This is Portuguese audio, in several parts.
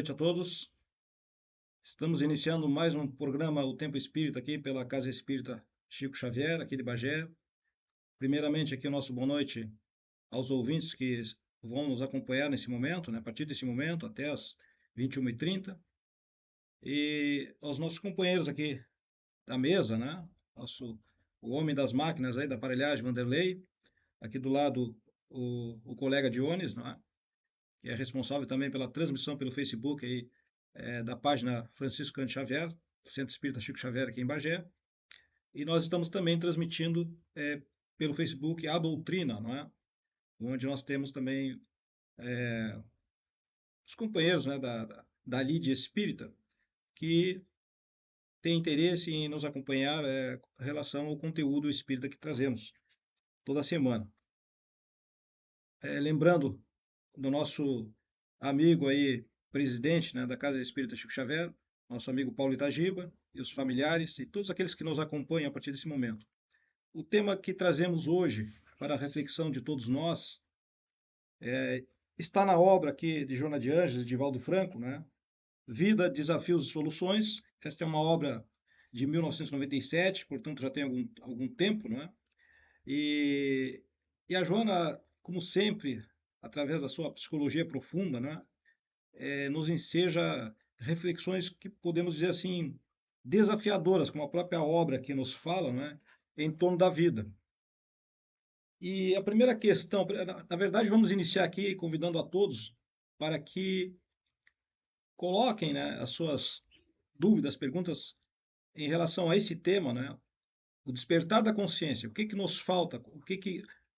noite a todos. Estamos iniciando mais um programa O Tempo Espírita aqui pela Casa Espírita Chico Xavier, aqui de Bagé. Primeiramente aqui o nosso boa noite aos ouvintes que vão nos acompanhar nesse momento, né, a partir desse momento até as 21h30. E aos nossos companheiros aqui da mesa, né, o homem das máquinas aí da aparelhagem, Vanderlei, aqui do lado o colega Dionis, né, que é responsável também pela transmissão pelo Facebook aí, da página Francisco Cândido Xavier, do Centro Espírita Chico Xavier aqui em Bagé. E nós estamos também transmitindo pelo Facebook a doutrina, não é? Onde nós temos também os companheiros, né, da Lide Espírita que têm interesse em nos acompanhar em relação ao conteúdo espírita que trazemos toda semana. Lembrando do nosso amigo aí, presidente, né, da Casa Espírita Chico Xavier, nosso amigo Paulo Itagiba, e os familiares e todos aqueles que nos acompanham a partir desse momento. O tema que trazemos hoje para a reflexão de todos nós está na obra aqui de Joana de Ângeles, de Valdo Franco, né? Vida, Desafios e Soluções. Esta é uma obra de 1997, portanto já tem algum tempo, né? E a Joana, como sempre, através da sua psicologia profunda, né, nos enseja reflexões que podemos dizer assim, desafiadoras, como a própria obra que nos fala, né, em torno da vida. E a primeira questão, na verdade, vamos iniciar aqui convidando a todos para que coloquem, né, as suas dúvidas, perguntas em relação a esse tema, né, o despertar da consciência. O que que nos falta?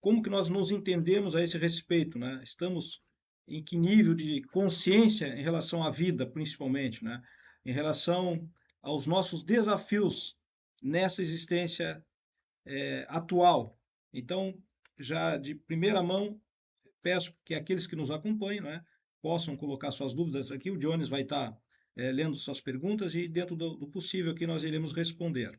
Como que nós nos entendemos a esse respeito, né? Estamos em que nível de consciência em relação à vida, principalmente, né? Em relação aos nossos desafios nessa existência atual. Então, já de primeira mão, peço que aqueles que nos acompanham, né, possam colocar suas dúvidas aqui. O Jones vai estar lendo suas perguntas e, dentro do possível, que nós iremos responder.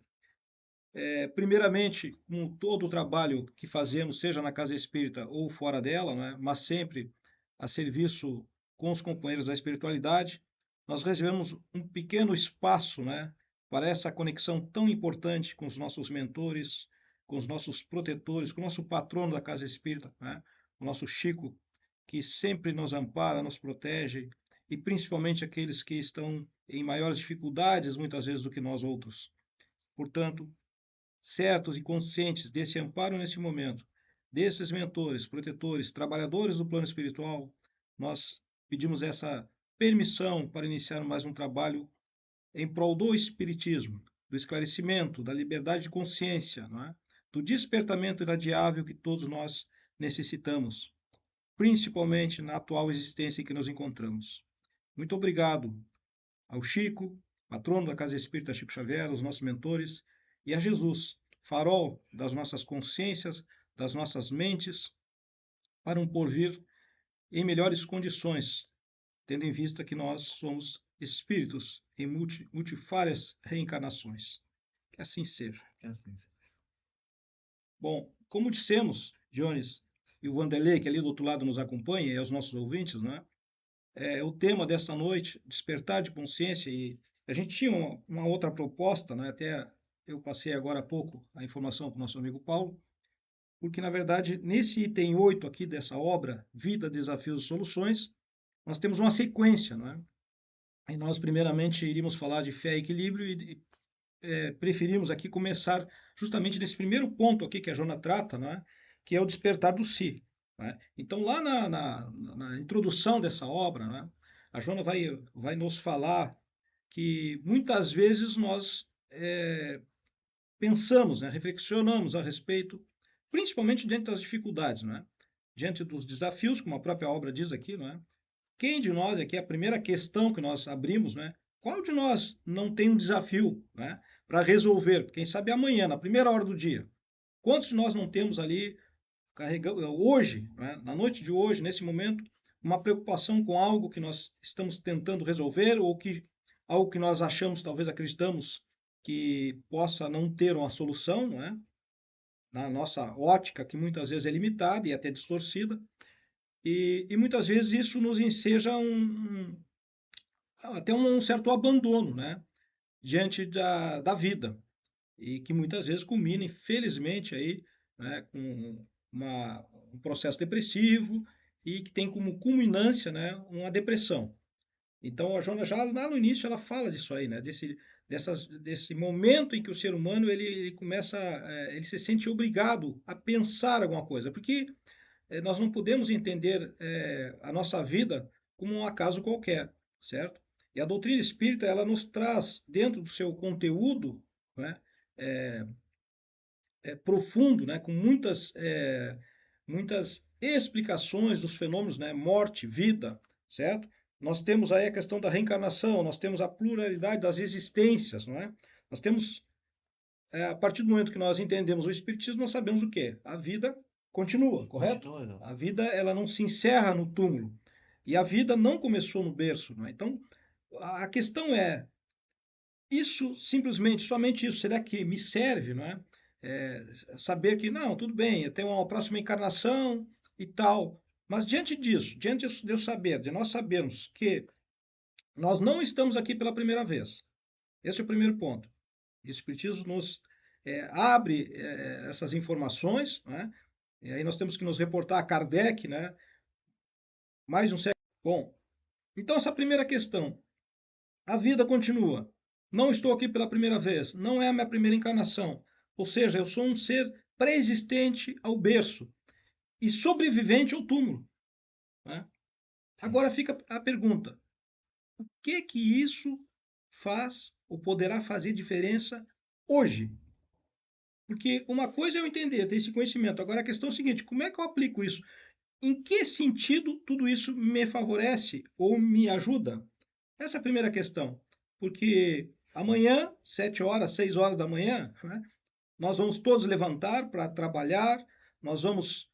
Primeiramente, com todo o trabalho que fazemos, seja na Casa Espírita ou fora dela, né, mas sempre a serviço com os companheiros da espiritualidade, nós reservamos um pequeno espaço, né, para essa conexão tão importante com os nossos mentores, com os nossos protetores, com o nosso patrono da Casa Espírita, né, o nosso Chico, que sempre nos ampara, nos protege, e principalmente aqueles que estão em maiores dificuldades, muitas vezes, do que nós outros. Portanto, certos e conscientes desse amparo nesse momento, desses mentores, protetores, trabalhadores do plano espiritual, nós pedimos essa permissão para iniciar mais um trabalho em prol do espiritismo, do esclarecimento, da liberdade de consciência, não é? Do despertamento inadiável que todos nós necessitamos, principalmente na atual existência em que nos encontramos. Muito obrigado ao Chico, patrono da Casa Espírita Chico Xavier, aos nossos mentores, e a Jesus, farol das nossas consciências, das nossas mentes, para um porvir em melhores condições, tendo em vista que nós somos espíritos em multifárias reencarnações. Que assim seja. Que assim seja. Bom, como dissemos, Jones e o Vanderlei, que ali do outro lado nos acompanha, e aos nossos ouvintes, né? O tema dessa noite, despertar de consciência, e a gente tinha uma outra proposta, né? Até eu passei agora há pouco a informação para o nosso amigo Paulo, porque, na verdade, nesse item 8 aqui dessa obra, Vida, Desafios e Soluções, nós temos uma sequência, não é? E nós, primeiramente, iríamos falar de fé e equilíbrio e preferimos aqui começar justamente nesse primeiro ponto aqui que a Jona trata, não é? Que é o despertar do si. Né? Então, lá na introdução dessa obra, né, a Jona vai nos falar que muitas vezes nós pensamos, né, reflexionamos a respeito, principalmente diante das dificuldades, né, diante dos desafios, como a própria obra diz aqui, não é? Quem de nós, aqui é a primeira questão que nós abrimos, né? Qual de nós não tem um desafio, né, para resolver? Quem sabe amanhã, na primeira hora do dia. Quantos de nós não temos ali carregando hoje, né, na noite de hoje, nesse momento, uma preocupação com algo que nós estamos tentando resolver ou que algo que nós achamos, talvez acreditamos que possa não ter uma solução, não é? Na nossa ótica, que muitas vezes é limitada e até distorcida, e muitas vezes isso nos enseja até um certo abandono, né, diante da vida, e que muitas vezes culmina, infelizmente, aí, né, com um processo depressivo e que tem como culminância, né, uma depressão. Então, a Joana, já lá no início, ela fala disso aí, né, desse momento em que o ser humano ele começa, ele se sente obrigado a pensar alguma coisa, porque nós não podemos entender a nossa vida como um acaso qualquer, certo? E a doutrina espírita, ela nos traz, dentro do seu conteúdo, né, é, profundo, né, com muitas explicações dos fenômenos, né, morte, vida, certo? Nós temos aí a questão da reencarnação, nós temos a pluralidade das existências, não é? Nós temos, a partir do momento que nós entendemos o Espiritismo, nós sabemos o quê? A vida continua, correto? Continua, não. A vida, ela não se encerra no túmulo. E a vida não começou no berço, não é? Então, a questão é, isso simplesmente, somente isso, será que me serve, não é? Saber que, não, tudo bem, eu tenho uma próxima encarnação e tal. Mas diante disso, diante de eu saber, de nós sabermos que nós não estamos aqui pela primeira vez, esse é o primeiro ponto. O Espiritismo nos abre essas informações, né? E aí nós temos que nos reportar a Kardec, né? Mais um século. Bom, então essa primeira questão, a vida continua. Não estou aqui pela primeira vez, não é a minha primeira encarnação. Ou seja, eu sou um ser pré-existente ao berço e sobrevivente ao túmulo, né? Sim. Agora fica a pergunta: o que isso faz ou poderá fazer diferença hoje? Porque uma coisa é eu entender, ter esse conhecimento. Agora a questão é a seguinte: como é que eu aplico isso? Em que sentido tudo isso me favorece ou me ajuda? Essa é a primeira questão. Porque Sim. amanhã, 7 horas, 6 horas da manhã, né, nós vamos todos levantar para trabalhar, nós vamos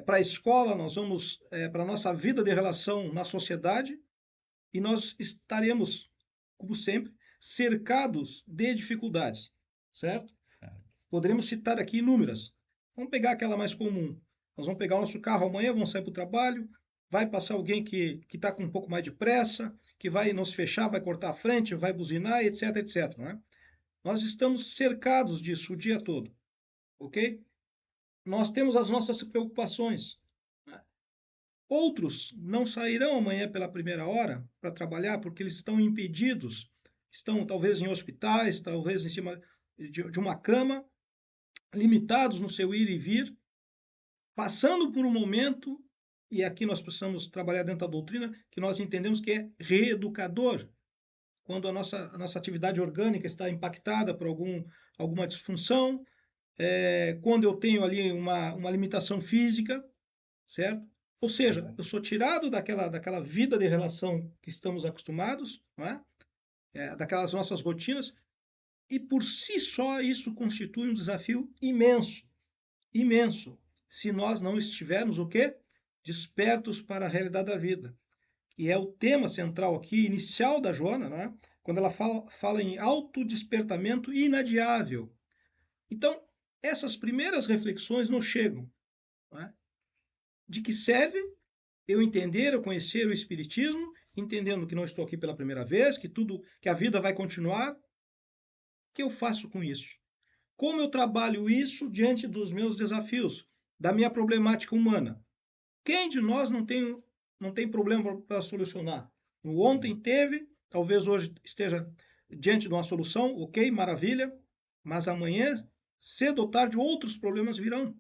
para a escola, nós vamos para a nossa vida de relação na sociedade e nós estaremos, como sempre, cercados de dificuldades, certo? Certo. Poderemos citar aqui inúmeras. Vamos pegar aquela mais comum. Nós vamos pegar o nosso carro amanhã, vamos sair para o trabalho, vai passar alguém que está com um pouco mais de pressa, que vai nos fechar, vai cortar a frente, vai buzinar, etc, etc. Não é? Nós estamos cercados disso o dia todo, ok? Nós temos as nossas preocupações. Né? Outros não sairão amanhã pela primeira hora para trabalhar porque eles estão impedidos, estão talvez em hospitais, talvez em cima de uma cama, limitados no seu ir e vir, passando por um momento, e aqui nós precisamos trabalhar dentro da doutrina, que nós entendemos que é reeducador, quando a nossa atividade orgânica está impactada por alguma disfunção, quando eu tenho ali uma limitação física, certo? Ou seja, Uhum. eu sou tirado daquela vida de relação que estamos acostumados, não é? Daquelas nossas rotinas, e por si só isso constitui um desafio imenso, imenso, se nós não estivermos o quê? Despertos para a realidade da vida. E é o tema central aqui, inicial da Joana, né? Quando ela fala em autodespertamento inadiável. Então, essas primeiras reflexões nos chegam. Né? De que serve eu entender, eu conhecer o Espiritismo, entendendo que não estou aqui pela primeira vez, que a vida vai continuar. O que eu faço com isso? Como eu trabalho isso diante dos meus desafios, da minha problemática humana? Quem de nós não tem problema para solucionar? O ontem Sim. teve, talvez hoje esteja diante de uma solução, ok, maravilha, mas amanhã, cedo ou tarde, outros problemas virão.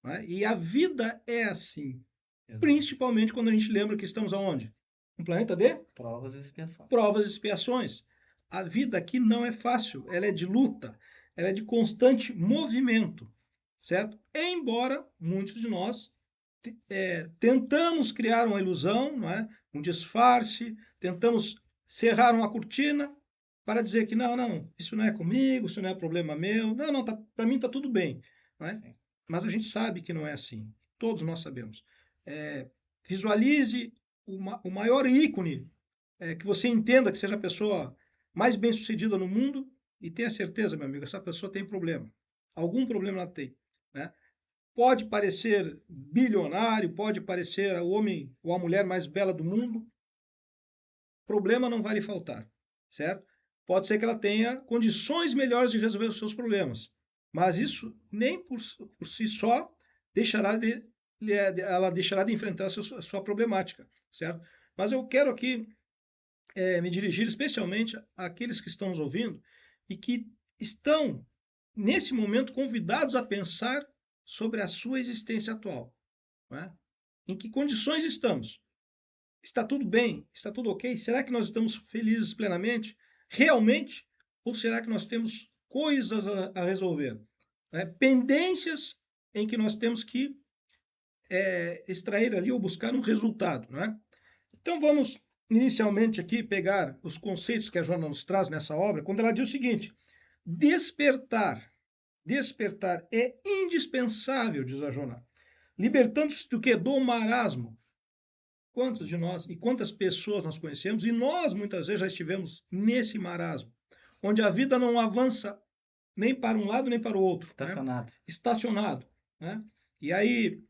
Né? E a vida é assim, Exato. principalmente quando a gente lembra que estamos aonde? Um planeta de Provas e expiações. provas e expiações. A vida aqui não é fácil, ela é de luta, ela é de constante movimento, certo? Embora muitos de nós tentamos criar uma ilusão, não é? Um disfarce, tentamos cerrar uma cortina para dizer que não, não, isso não é comigo, isso não é problema meu, não, não, para mim está tudo bem, não é? Sim. Mas a gente sabe que não é assim, todos nós sabemos. Visualize o maior ícone que você entenda que seja a pessoa mais bem sucedida no mundo e tenha certeza, meu amigo, essa pessoa tem problema. Algum problema ela tem, né? Pode parecer bilionário, pode parecer o homem ou a mulher mais bela do mundo, problema não vai lhe faltar, certo? Pode ser que ela tenha condições melhores de resolver os seus problemas, mas isso nem por si só ela deixará de enfrentar a sua problemática, certo? Mas eu quero aqui me dirigir especialmente àqueles que estão nos ouvindo e que estão, nesse momento, convidados a pensar sobre a sua existência atual. Não é? Em que condições estamos? Está tudo bem? Está tudo ok? Será que nós estamos felizes plenamente? Realmente? Ou será que nós temos coisas a resolver? Pendências em que nós temos que extrair ali ou buscar um resultado. Não é? Então vamos inicialmente aqui pegar os conceitos que a Joana nos traz nessa obra, quando ela diz o seguinte: despertar. Despertar é indispensável, diz a Joana, libertando-se do que? Do marasmo. Quantos de nós e quantas pessoas nós conhecemos, e nós muitas vezes já estivemos nesse marasmo, onde a vida não avança nem para um lado nem para o outro. Estacionado. Né? Estacionado. Né? E aí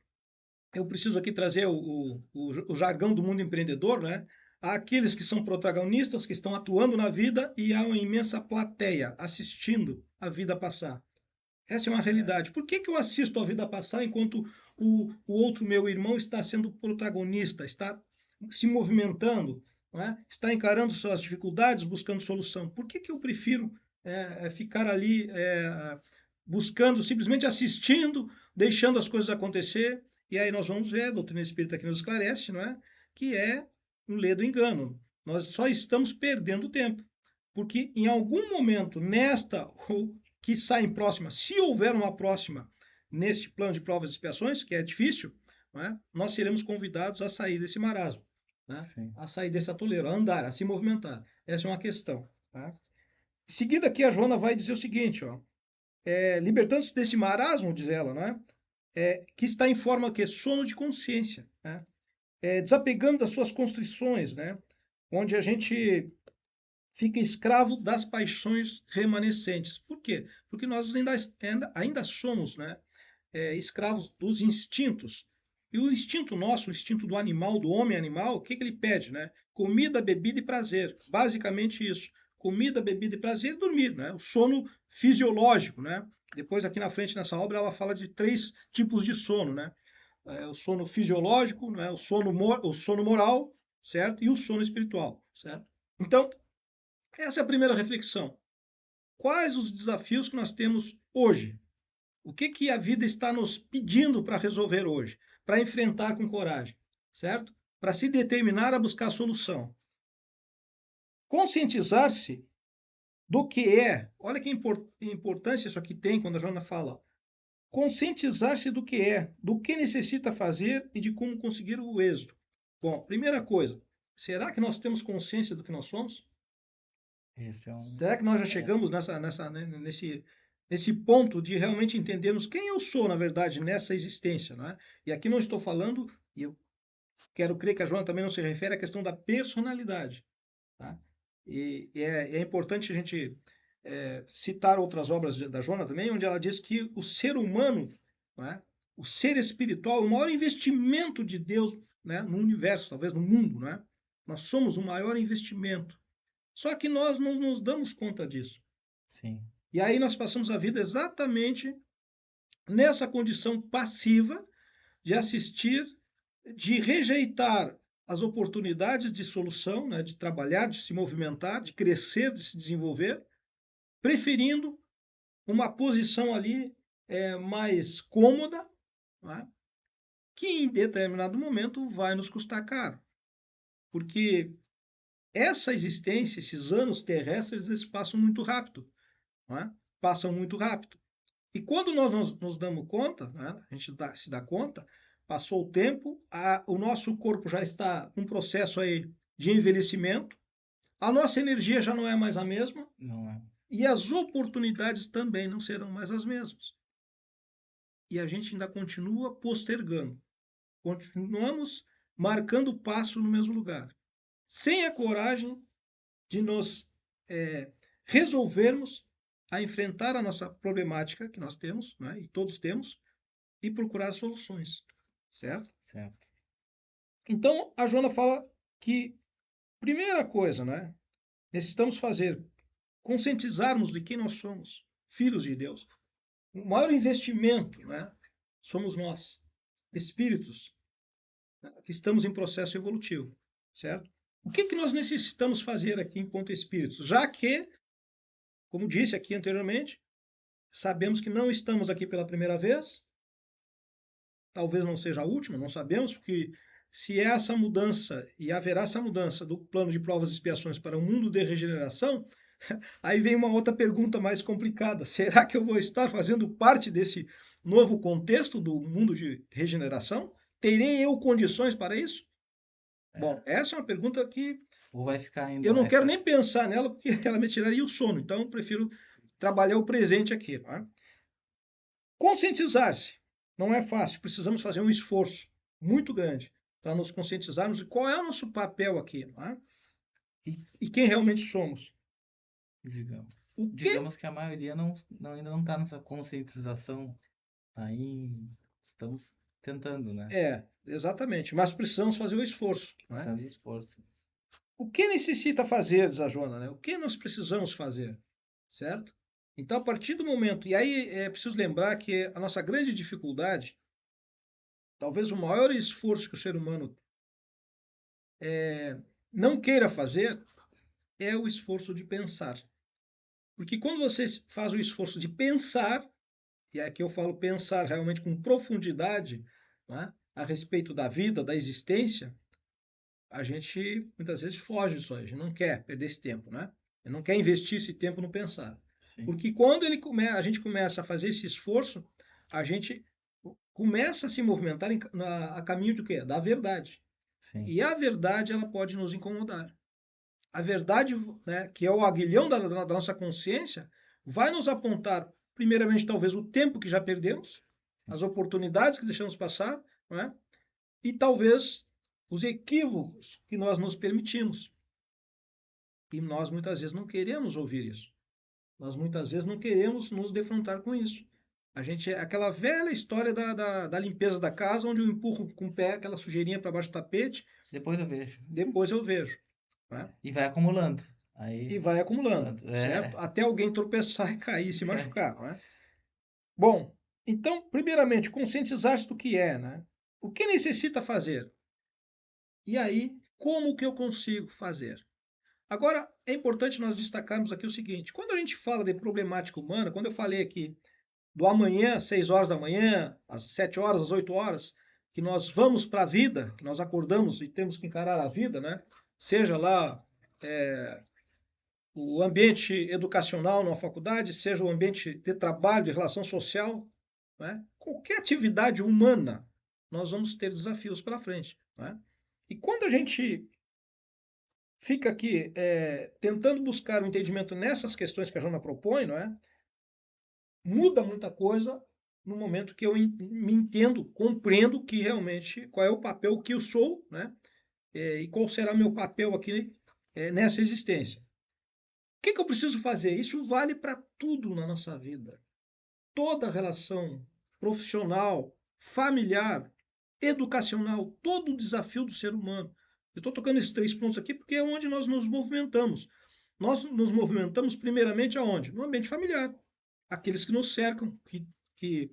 eu preciso aqui trazer o jargão do mundo empreendedor, né? Há aqueles que são protagonistas, que estão atuando na vida, e há uma imensa plateia assistindo a vida passar. Essa é uma realidade. Por que eu assisto a vida passar enquanto o outro meu irmão está sendo protagonista, está se movimentando, não é? Está encarando suas dificuldades, buscando solução? Por que eu prefiro ficar ali buscando, simplesmente assistindo, deixando as coisas acontecer? E aí nós vamos ver, a doutrina espírita que nos esclarece, não é? Que é um ledo engano. Nós só estamos perdendo tempo. Porque em algum momento, nesta ou que saem próxima, se houver uma próxima neste plano de provas e expiações, que é difícil, nós seremos convidados a sair desse marasmo, a sair desse atoleiro, a andar, a se movimentar. Essa é uma questão. Tá? Em seguida aqui a Joana vai dizer o seguinte, libertando-se desse marasmo, diz ela, que está em forma que sono de consciência, desapegando das suas constrições, onde a gente fica escravo das paixões remanescentes. Por quê? Porque nós ainda somos escravos dos instintos. E o instinto nosso, o instinto do animal, do homem animal, o que ele pede? Comida, bebida e prazer. Basicamente isso. Comida, bebida e prazer e dormir. O sono fisiológico. Depois, aqui na frente, nessa obra, ela fala de 3 tipos de sono. O sono fisiológico, o sono moral, certo? E o sono espiritual, certo? Então, essa é a primeira reflexão. Quais os desafios que nós temos hoje? O que a vida está nos pedindo para resolver hoje? Para enfrentar com coragem, certo? Para se determinar a buscar a solução. Conscientizar-se do que é. Olha que importância isso aqui tem quando a Joana fala. Conscientizar-se do que é, do que necessita fazer e de como conseguir o êxito. Bom, primeira coisa, será que nós temos consciência do que nós somos? Será que nós já chegamos nesse ponto de realmente entendermos quem eu sou, na verdade, nessa existência? E aqui não estou falando, e eu quero crer que a Joana também não se refere à questão da personalidade. Tá? E é importante a gente citar outras obras da Joana também, onde ela diz que o ser humano, o ser espiritual, é o maior investimento de Deus no universo, talvez no mundo. Nós somos o maior investimento. Só que nós não nos damos conta disso. Sim. E aí nós passamos a vida exatamente nessa condição passiva de assistir, de rejeitar as oportunidades de solução, de trabalhar, de se movimentar, de crescer, de se desenvolver, preferindo uma posição ali mais cômoda, que em determinado momento vai nos custar caro. Porque essa existência, esses anos terrestres, eles passam muito rápido. Passam muito rápido. E quando nós nos damos conta, a gente se dá conta, passou o tempo, o nosso corpo já está num processo aí de envelhecimento, a nossa energia já não é mais a mesma, Não é. E as oportunidades também não serão mais as mesmas. E a gente ainda continua postergando. Continuamos marcando passo no mesmo lugar, sem a coragem de nos resolvermos a enfrentar a nossa problemática que nós temos, e todos temos, e procurar soluções, certo? Certo. Então, a Joana fala que Primeira coisa, né? Necessitamos conscientizarmos de quem nós somos, filhos de Deus. O maior investimento, né? Somos nós, espíritos, né, que estamos em processo evolutivo, certo? O que nós necessitamos fazer aqui enquanto espíritos? Já que, como disse aqui anteriormente, sabemos que não estamos aqui pela primeira vez, talvez não seja a última, não sabemos, porque se é essa mudança, e haverá essa mudança do plano de provas e expiações para o mundo de regeneração, aí vem uma outra pergunta mais complicada. Será que eu vou estar fazendo parte desse novo contexto do mundo de regeneração? Terei eu condições para isso? Bom, essa é uma pergunta que Ou vai ficar ainda eu não mais quero nem fácil? pensar nela, porque ela me tiraria o sono. Então, eu prefiro trabalhar o presente aqui. Não é? Conscientizar-se não é fácil. Precisamos fazer um esforço muito grande para nos conscientizarmos de qual é o nosso papel aqui. Não é? E quem realmente somos. Digamos. O que Digamos que a maioria ainda não está nessa conscientização. Aí estamos tentando, né? exatamente. Mas precisamos fazer o esforço. Não é? Precisamos de esforço. O que necessita fazer, diz a Joana, né? O que nós precisamos fazer, certo? Então, a partir do momento, e aí é preciso lembrar que a nossa grande dificuldade, talvez o maior esforço que o ser humano não queira fazer, é o esforço de pensar. Porque quando você faz o esforço de pensar, e aqui eu falo pensar realmente com profundidade, né, a respeito da vida, da existência, a gente muitas vezes foge disso aí, a gente não quer perder esse tempo, né? Não quer investir esse tempo no pensar. Sim. Porque quando a gente começa a fazer esse esforço, a gente começa a se movimentar a caminho de quê? Da verdade. Sim. E a verdade, ela pode nos incomodar. A verdade, né, que é o aguilhão da nossa consciência, vai nos apontar, primeiramente, talvez o tempo que já perdemos, as oportunidades que deixamos passar, né, e talvez os equívocos que nós nos permitimos. E nós muitas vezes não queremos ouvir isso. Nós muitas vezes não queremos nos defrontar com isso. A gente é aquela velha história da limpeza da casa, onde eu empurro com o pé aquela sujeirinha para baixo do tapete, Depois eu vejo. depois eu vejo. Né? E vai acumulando. Aí, E vai acumulando, certo? Até alguém tropeçar e cair e se machucar. Não é? Bom, então, primeiramente, conscientizar-se do que é. Né? O que necessita fazer? E aí, como que eu consigo fazer? Agora, é importante nós destacarmos aqui o seguinte: quando a gente fala de problemática humana, quando eu falei aqui do amanhã, às 6 horas da manhã, às 7 horas, às 8 horas, que nós vamos para a vida, que nós acordamos e temos que encarar a vida, né? Seja lá o ambiente educacional numa faculdade, seja o ambiente de trabalho, de relação social, né? Qualquer atividade humana, nós vamos ter desafios pela frente. Né? E quando a gente fica aqui tentando buscar um entendimento nessas questões que a Jona propõe, não é? Muda muita coisa no momento que eu me entendo, compreendo que realmente qual é o papel que eu sou, né? E qual será meu papel aqui nessa existência. O que eu preciso fazer? Isso vale para tudo na nossa vida. Toda relação profissional, familiar, educacional, todo o desafio do ser humano. Eu estou tocando esses 3 pontos aqui porque é onde nós nos movimentamos. Nós nos movimentamos primeiramente aonde? No ambiente familiar. Aqueles que nos cercam, que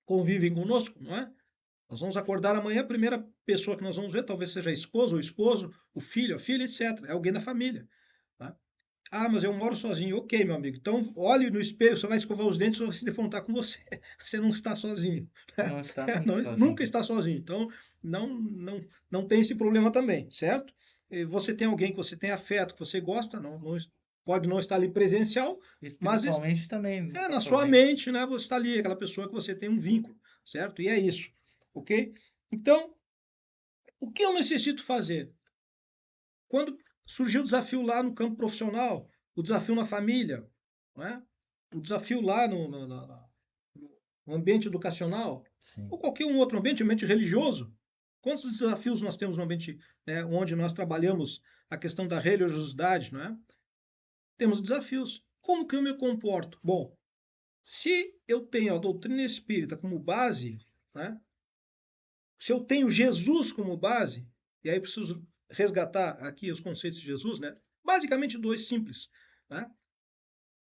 convivem conosco, não é? Nós vamos acordar amanhã, a primeira pessoa que nós vamos ver talvez seja a esposa, o esposo, o filho, a filha, etc. É alguém da família. Tá? Ah, mas eu moro sozinho. Ok, meu amigo. Então, olhe no espelho, você vai escovar os dentes, você vai se defrontar com você. Você não está sozinho. não está Não, sozinho. nunca está sozinho. Então, não tem esse problema também, certo? Você tem alguém que você tem afeto, que você gosta, pode não estar ali presencial, mas Espiritualmente também. na sua mente, né? Você está ali, aquela pessoa que você tem um vínculo, certo? E é isso, ok? Então, o que eu necessito fazer? Quando surgiu o desafio lá no campo profissional, o desafio na família, né? O desafio lá no ambiente educacional, Sim. ou qualquer um outro ambiente religioso, quantos desafios nós temos no ambiente onde nós trabalhamos a questão da religiosidade, não é? Temos desafios. Como que eu me comporto? Bom, se eu tenho a doutrina espírita como base, né? Se eu tenho Jesus como base, e aí preciso resgatar aqui os conceitos de Jesus, né? Basicamente dois simples, né?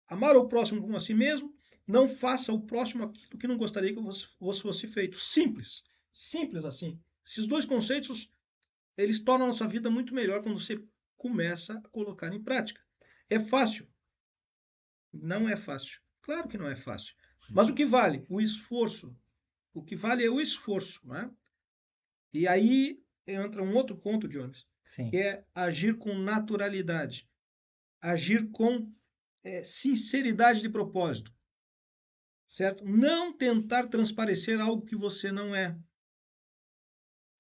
Amar o próximo como a si mesmo, não faça ao próximo aquilo que não gostaria que fosse feito. Simples, simples assim. Esses dois conceitos, eles tornam a nossa vida muito melhor quando você começa a colocar em prática. É fácil? Não é fácil. Claro que não é fácil. Mas o que vale? O esforço. O que vale é o esforço, né? E aí entra um outro ponto, Jones, Sim. que é agir com naturalidade, agir com sinceridade de propósito, certo? Não tentar transparecer algo que você não é,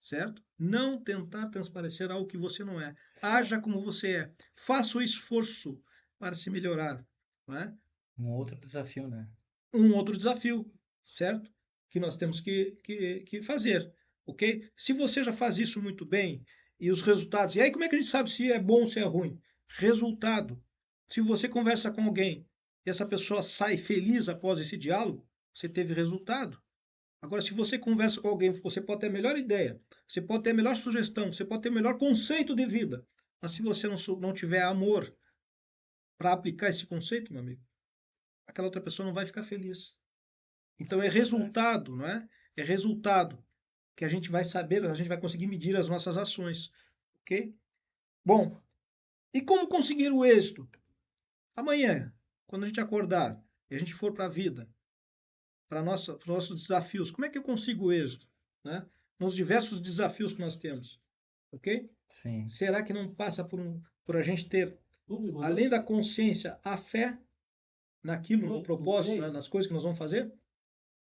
certo? Não tentar transparecer algo que você não é. Haja como você é. Faça o esforço para se melhorar, não é? Um outro desafio, né? Um outro desafio, certo? Que nós temos que fazer, ok? Se você já faz isso muito bem e os resultados. E aí, como é que a gente sabe se é bom ou se é ruim? Resultado. Se você conversa com alguém e essa pessoa sai feliz após esse diálogo, você teve resultado. Agora, se você conversa com alguém, você pode ter a melhor ideia, você pode ter a melhor sugestão, você pode ter o melhor conceito de vida, mas se você não tiver amor para aplicar esse conceito, meu amigo, aquela outra pessoa não vai ficar feliz. Então é resultado, não é? É resultado que a gente vai saber, a gente vai conseguir medir as nossas ações, ok? Bom, e como conseguir o êxito? Amanhã, quando a gente acordar e a gente for para a vida, para os nossos desafios, como é que eu consigo o êxito, né? Nos diversos desafios que nós temos, ok? Sim. Será que não passa por a gente ter, além da consciência, a fé naquilo, no propósito, né? Nas coisas que nós vamos fazer?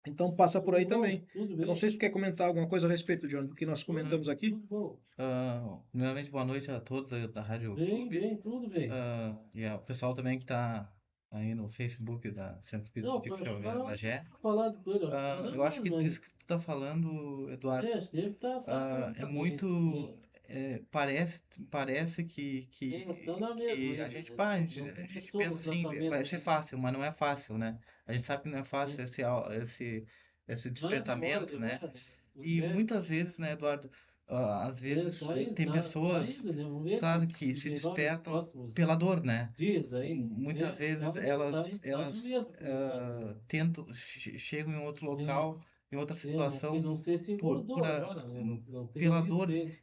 Então passa por aí também. Eu não sei se tu quer comentar alguma coisa a respeito, John, do que nós comentamos aqui. Primeiramente, boa noite a todos da Rádio Clube. Tudo bem. E ao pessoal também que está aí no Facebook da Centro Espírita Não, Chico Xavier para Bagé. falar de coisa, Eu acho que isso que tu tá falando, Eduardo, acho que ele tá falando é também. muito. Parece Estão na mesma que a ainda, gente, né? pá, a Não gente começou pensa o assim, tratamento vai ser ainda. fácil, mas não é fácil, né? A gente sabe que não é fácil esse despertamento, né? Demora. E muitas vezes, né, Eduardo, às vezes tem Tá pessoas, indo, né? Vamos ver claro, que se vai nos despertam próximos pela dor, né? dias aí. Muitas vezes Tá indo mesmo. tentam, chegam em outro local, em outra Porque situação, não sei se engordou agora, né? Não tem pela visto dor, ele.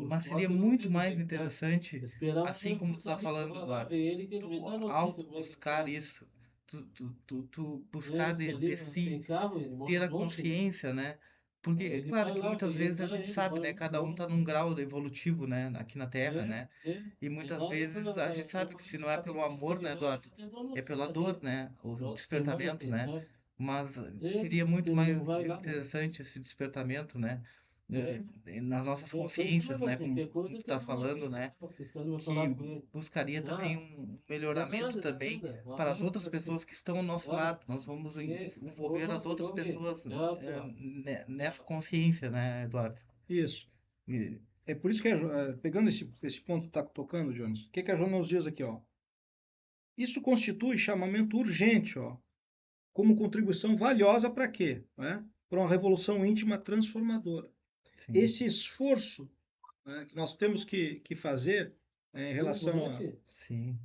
mas seria Foto eu não sei muito como é mais que tá. interessante, Esperar um assim tempo como pra tu tá saber, falando, lá Eduardo, ver ele que ele me tu dá notícia como é que auto-buscar tá. isso, tu buscar Se ali de não si, tem carro, ele ter mora a longe, né? consciência, né? Porque, Aí é ele claro vai que lá muitas vezes a visitar gente ele, sabe, mora né? muito Cada um longe. tá num grau evolutivo, né? Aqui na Terra, né? E Tem muitas hora vezes a gente eu sabe que vou se não é visitar pelo ele essa amor, né, semana, Eduardo? eu te dou É pela notícia dor, ali. né? O Outra semana, despertamento, quem né? sabe? Mas É, seria porque muito ele mais não vai lá, né? interessante esse despertamento, né? É, Nas nossas pois tá, consciências, mas né? Como qualquer coisa tu eu te tá dou falando, notícia. né? Não sei se ele vai falar Que com ele. buscaria também Ah, um melhoramento de também nada. Um para as abraço outras pra ti. pessoas que estão ao nosso Tá? lado. Nós vamos envolver as Opa, outras igualmente. pessoas Tchau, tchau. nessa consciência, né, Eduardo? Isso. E- É por isso que, pegando esse ponto que está tocando, Jones, o que a Joana nos diz aqui, ó? Isso constitui chamamento urgente, ó, como contribuição valiosa para quê? Né? Para uma revolução íntima transformadora. Sim, Esse esforço, né, que nós temos que fazer em Boa relação a noite. sim,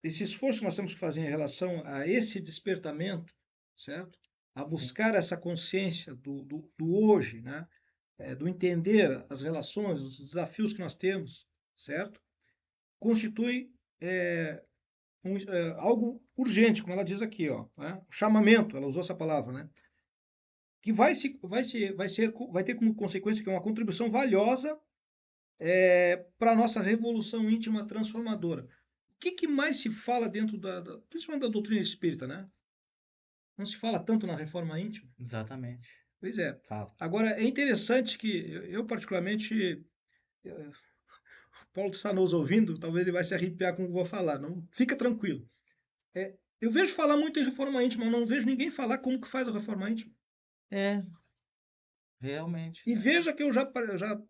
esse esforço que nós temos que fazer em relação a esse despertamento, certo? A sim, buscar essa consciência do hoje, né? Do entender as relações, os desafios que nós temos, certo? Constitui algo urgente, como ela diz aqui, ó, né? Chamamento, ela usou essa palavra, né? Que vai ter como consequência que é uma contribuição valiosa para a nossa revolução íntima transformadora. O que mais se fala dentro principalmente da doutrina espírita, né? Não se fala tanto na reforma íntima. exatamente. Pois é. Fala. Agora, é interessante que eu particularmente, o Paulo está nos ouvindo, talvez ele vai se arrepiar com o que eu vou falar. Não, fica tranquilo. Eu vejo falar muito em reforma íntima, mas não vejo ninguém falar como que faz a reforma íntima. É, realmente, E né? veja que eu já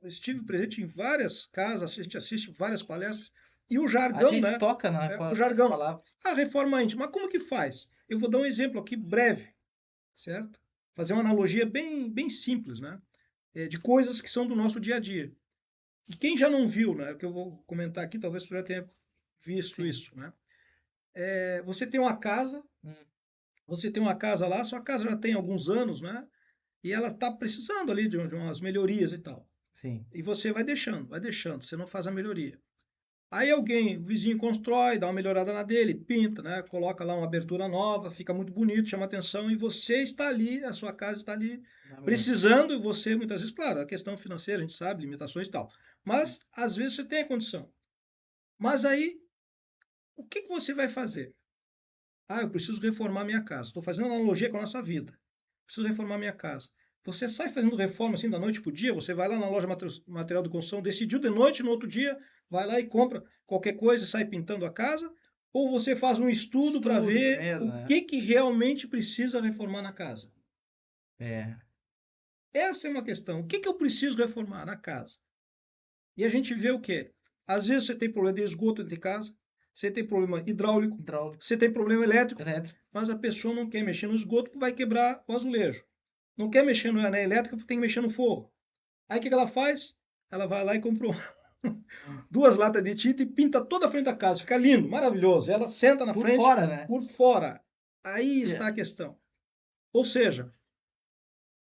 estive presente em várias casas, a gente assiste várias palestras, e o A jargão, gente né? toca O nessa jargão, palavra. a reforma íntima, mas como que faz? Eu vou dar um exemplo aqui breve, certo? Fazer uma analogia bem simples, né? De coisas que são do nosso dia a dia. E quem já não viu, né, o que eu vou comentar aqui, talvez tu já tenha visto Sim. isso, né? Você tem uma casa, você tem uma casa lá, sua casa já tem alguns anos, né? E ela está precisando ali de umas melhorias e tal. Sim. E você vai deixando, você não faz a melhoria. Aí alguém, o vizinho constrói, dá uma melhorada na dele, pinta, né? Coloca lá uma abertura nova, fica muito bonito, chama atenção, e você está ali, a sua casa está ali Na mesma. precisando, e você muitas vezes, claro, a questão financeira, a gente sabe, limitações e tal. Mas às vezes você tem a condição. Mas aí, o que que você vai fazer? Ah, eu preciso reformar minha casa. Estou fazendo analogia com a nossa vida. Preciso reformar minha casa. Você sai fazendo reforma assim da noite para o dia, você vai lá na loja material de construção, decidiu de noite, no outro dia, vai lá e compra qualquer coisa e sai pintando a casa, ou você faz um estudo para Estudo ver primeiro, o né? que realmente precisa reformar na casa. É. Essa é uma questão. O que eu preciso reformar na casa? E a gente vê o quê? Às vezes você tem problema de esgoto dentro de casa, você tem problema hidráulico, Hidráulico. você tem problema elétrico, Elétrico. mas a pessoa não quer mexer no esgoto porque vai quebrar o azulejo. Não quer mexer na elétrica porque tem que mexer no forro. Aí o que ela faz? Ela vai lá e comprou 2 latas de tinta e pinta toda a frente da casa. Fica lindo, maravilhoso. Ela senta na Por frente, fora, né? por fora. Aí está É. a questão. Ou seja,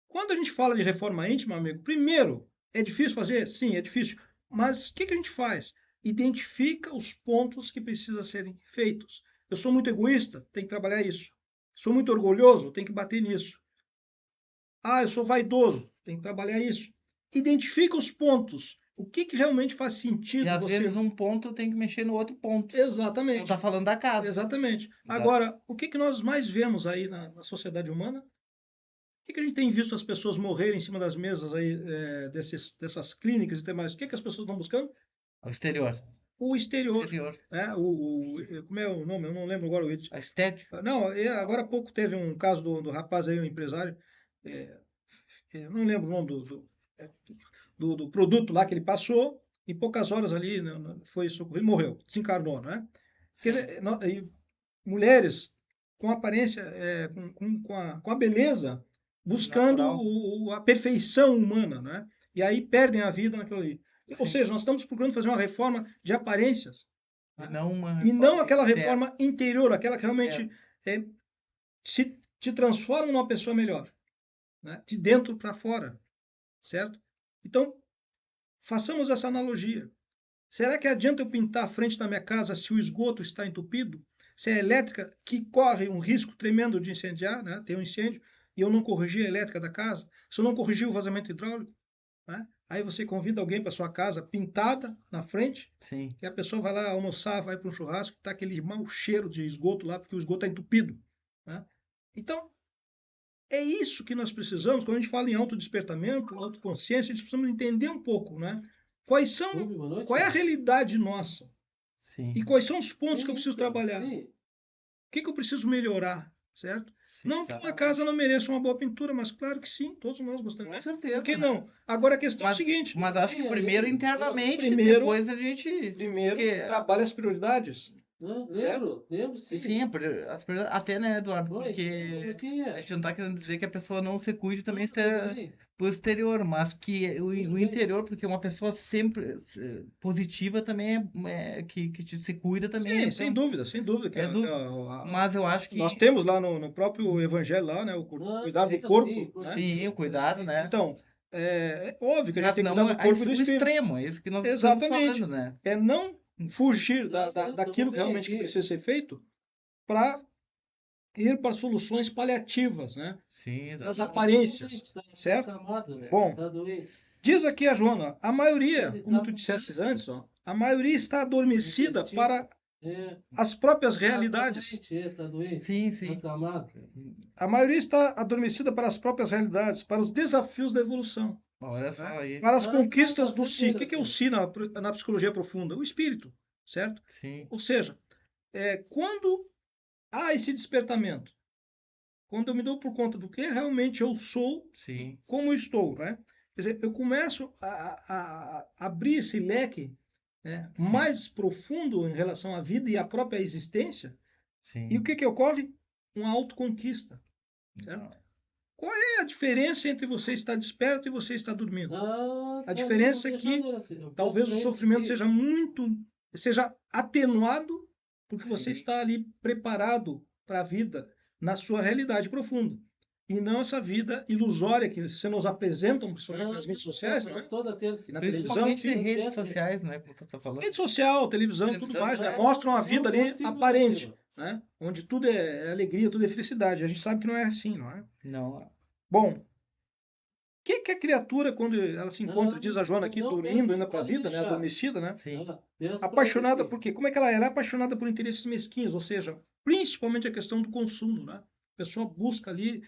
quando a gente fala de reforma íntima, amigo, primeiro, é difícil fazer? Sim, é difícil. Mas o que a gente faz? Identifica os pontos que precisam serem feitos. Eu sou muito egoísta, tem que trabalhar isso. Sou muito orgulhoso, tem que bater nisso. Ah, eu sou vaidoso, tem que trabalhar isso. Identifica os pontos. O que realmente faz E sentido às você. vezes um ponto tem que mexer no outro ponto. Não Exatamente. tá falando da casa. Exatamente. Exato. Agora, o que nós mais vemos aí na sociedade humana? O que a gente tem visto as pessoas morrerem em cima das mesas aí, dessas clínicas e demais? O que as pessoas estão buscando? O exterior. O exterior. Exterior. Né? Como é o nome? Eu não lembro agora o A estética. Não, agora há pouco teve um caso do rapaz aí, um empresário, não lembro o nome do produto lá que ele passou, em poucas horas ali foi socorrido, morreu, desencarnou, né? Quer Sim. dizer, mulheres com aparência, com a beleza, buscando Natural. a perfeição humana, né? E aí perdem a vida naquilo ali. Ou Sim. seja, nós estamos procurando fazer uma reforma de aparências, E não uma e não reforma aquela interna. reforma interior, aquela que realmente te transforma numa pessoa melhor, né? De dentro para fora, certo? Então, façamos essa analogia. Será que adianta eu pintar a frente da minha casa se o esgoto está entupido? Se a elétrica, que corre um risco tremendo de incendiar, né? Tem um incêndio, e eu não corrigi a elétrica da casa, se eu não corrigir o vazamento hidráulico, né? Aí você convida alguém para sua casa pintada na frente, Sim. e a pessoa vai lá almoçar, vai para um churrasco, está aquele mau cheiro de esgoto lá, porque o esgoto está entupido, né? Então, é isso que nós precisamos, quando a gente fala em autodespertamento, autoconsciência, a gente precisa entender um pouco, né? Qual é a realidade nossa? Sim. E quais são os pontos que eu preciso trabalhar? O que eu preciso melhorar, certo? Sim, Não que uma exatamente. casa não mereça uma boa pintura, mas claro que sim, todos nós gostamos. Com certeza, Por que né? não? Agora a questão é o Mas, seguinte: mas acho que primeiro internamente, Primeiro- depois a gente. primeiro, Porque, trabalha as prioridades. Lembro, sim. sim, até, né, Eduardo? Oi, Porque porque a gente não tá querendo dizer que a pessoa não se cuide também tudo bem. pro exterior, mas que o bem. interior, porque uma pessoa sempre positiva também que se cuida também. Sim, sem dúvida, sem dúvida. É do- Mas eu acho que. Nós temos lá no próprio Evangelho, lá, né, o cuidado do sim, corpo. sim, Né? Sim, o cuidado, né? Então, é óbvio que a gente Mas tem que não cuidar do corpo e do o espírito. extremo, é isso que nós estamos Exatamente. falando, né? É não fugir Não, daquilo que bem realmente aqui. precisa ser feito para ir para soluções paliativas, né? Sim, Das exatamente. aparências, certo? Tá amado, né? Bom, Tá doente. diz aqui a Joana, a maioria, Ele como tá tu com disseste câncer. antes, ó, a maioria está adormecida Intestino. para É. as próprias Tá realidades. doente, tá doente. Sim, sim. Tá acamado. A maioria está adormecida para as próprias realidades, para os desafios da evolução, Olha só aí. para as Ah, conquistas tá do si. O sempre que é o assim. si na psicologia profunda? O espírito, certo? Sim, Ou seja, quando há esse despertamento, quando eu me dou por conta do que realmente eu sou, sim, como eu estou, né? Quer dizer, eu começo a abrir esse leque, né, sim, mais profundo em relação à vida e à própria existência. E o sim. que ocorre? Uma autoconquista, certo? Qual é a diferença entre você estar desperto e você estar dormindo? Ah, A diferença é que talvez o sofrimento seja atenuado porque você Sim. está ali preparado para a vida na sua realidade profunda. E não essa vida ilusória que você nos apresentam, principalmente nas mídias sociais, né? Toda terça. E na televisão, Principalmente enfim. redes sociais, né? Como tu tá falando. Rede social, televisão, tudo Televisão, mais, né? é. Mostram a vida Não ali consigo, aparente, Luciano. né? Onde tudo é alegria, tudo é felicidade. A gente sabe que não é assim, não é? Não. Bom, o que a criatura, quando ela se encontra, Não, diz a Joana aqui, não, dormindo pensa, ainda para a pode vida, né? deixar. Adormecida, né? Sim. Pensa Apaixonada por por quê? Como é que ela é? Ela é apaixonada por interesses mesquinhos, ou seja, principalmente a questão do consumo, né? A pessoa busca ali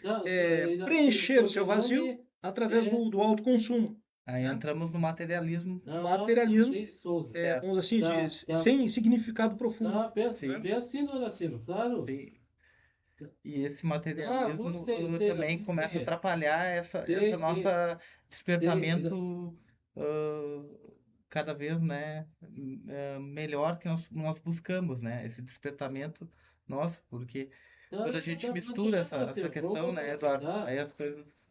preencher o seu vazio através do autoconsumo. Aí né? entramos no materialismo. Materialismo, Souza. Certo. vamos assim, Tá, sem significado profundo. pensa Sim. assim, dona Ciro, claro. Sim. E esse materialismo sei, também começa a sim. atrapalhar essa Sim, nossa despertamento cada vez, né, melhor que nós buscamos, né? Esse despertamento nosso, porque quando a gente mistura essa questão, né, Eduardo, aí as coisas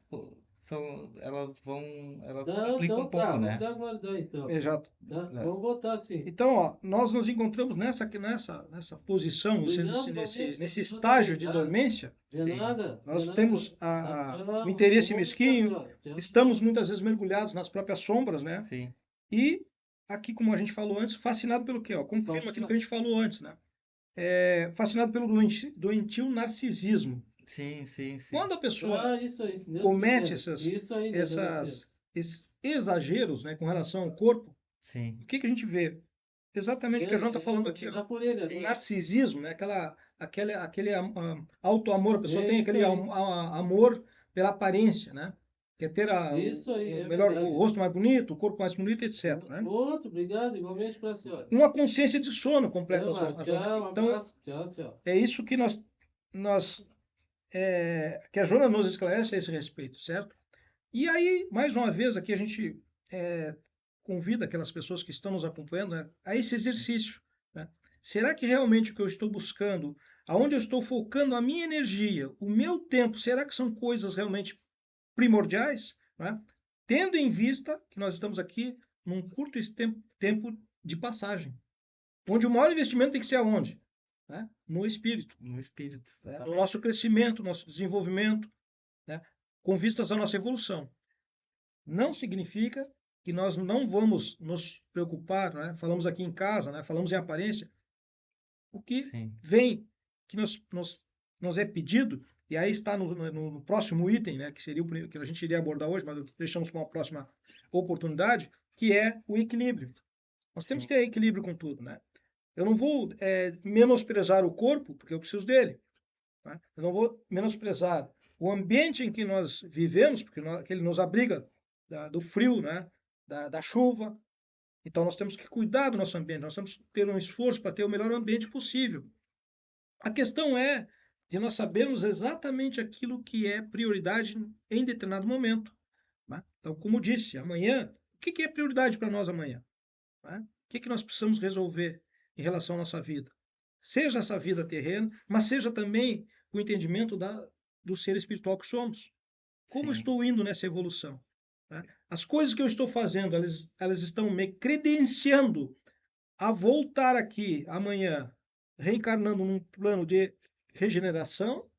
elas complicam um pouco, Vamos né? aguardar então. Exato. Tá? Vamos botar assim. Então, ó, nós nos encontramos nessa posição, Obrigado, nesse estágio de dormência. De nada. Nós de nada. temos o interesse mesquinho, Tchau. estamos muitas vezes mergulhados nas próprias sombras, né? Sim, E aqui, como a gente falou antes, fascinado pelo quê? Ó, confirma aquilo que a gente falou antes, né? Fascinado pelo doentio narcisismo. sim. Quando a pessoa Isso aí. Deus comete quiser. Isso aí, esses exageros, né, com relação ao corpo, Sim. o que a gente vê? Exatamente o que a João está falando aqui. Ó. Por ele, O narcisismo, né? Aquele auto-amor, a pessoa tem aquele amor pela aparência, né? Quer ter Isso aí, o rosto mais bonito, o corpo mais bonito, etc. Né? Outro, obrigado, igualmente para a senhora. Uma consciência de sono completa. Então, Tchau. é isso que que a Joana nos esclarece a esse respeito, certo? E aí, mais uma vez, aqui a gente convida aquelas pessoas que estão nos acompanhando, né, a esse exercício. Né? Será que realmente o que eu estou buscando, aonde eu estou focando a minha energia, o meu tempo, será que são coisas realmente primordiais? Né? Tendo em vista que nós estamos aqui num curto tempo de passagem, onde o maior investimento tem que ser aonde? Né? No espírito. No espírito. Né? No nosso crescimento, nosso desenvolvimento, né? Com vistas à nossa evolução. Não significa que nós não vamos nos preocupar, né? Falamos aqui em casa, né? Falamos em aparência, o que Sim. vem, que nos é pedido, e aí está no próximo item, né? Que seria o que a gente iria abordar hoje, mas deixamos para uma próxima oportunidade, que é o equilíbrio. Nós temos que ter equilíbrio com tudo, né? Eu não vou menosprezar o corpo, porque eu preciso dele. Né? Eu não vou menosprezar o ambiente em que nós vivemos, porque que ele nos abriga do frio, né? da chuva. Então, nós temos que cuidar do nosso ambiente, nós temos que ter um esforço para ter o melhor ambiente possível. A questão é de nós sabermos exatamente aquilo que é prioridade em determinado momento. Né? Então, como disse, amanhã, o que é prioridade para nós amanhã? Né? O que nós precisamos resolver em relação à nossa vida? Seja essa vida terrena, mas seja também o entendimento do ser espiritual que somos. Como estou indo nessa evolução? Né? As coisas que eu estou fazendo, elas estão me credenciando a voltar aqui amanhã, reencarnando num plano de regeneração,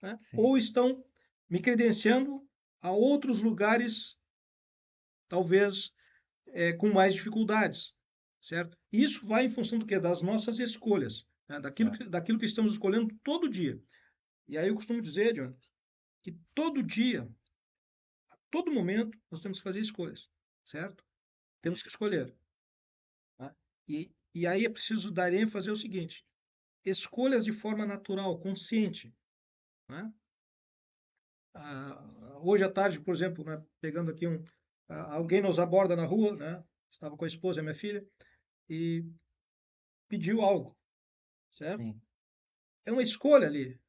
né? Ou estão me credenciando a outros lugares, talvez com mais dificuldades, certo? Isso vai em função do quê? Das nossas escolhas, né? daquilo que estamos escolhendo todo dia. E aí eu costumo dizer, John, que todo dia, a todo momento, nós temos que fazer escolhas, certo? Temos que escolher. Tá? E aí é preciso dar ênfase ao seguinte: escolhas de forma natural, consciente. Né? Hoje à tarde, por exemplo, né, pegando aqui alguém nos aborda na rua, né? Estava com a esposa e a minha filha, e pediu algo, certo? Sim. É uma escolha ali.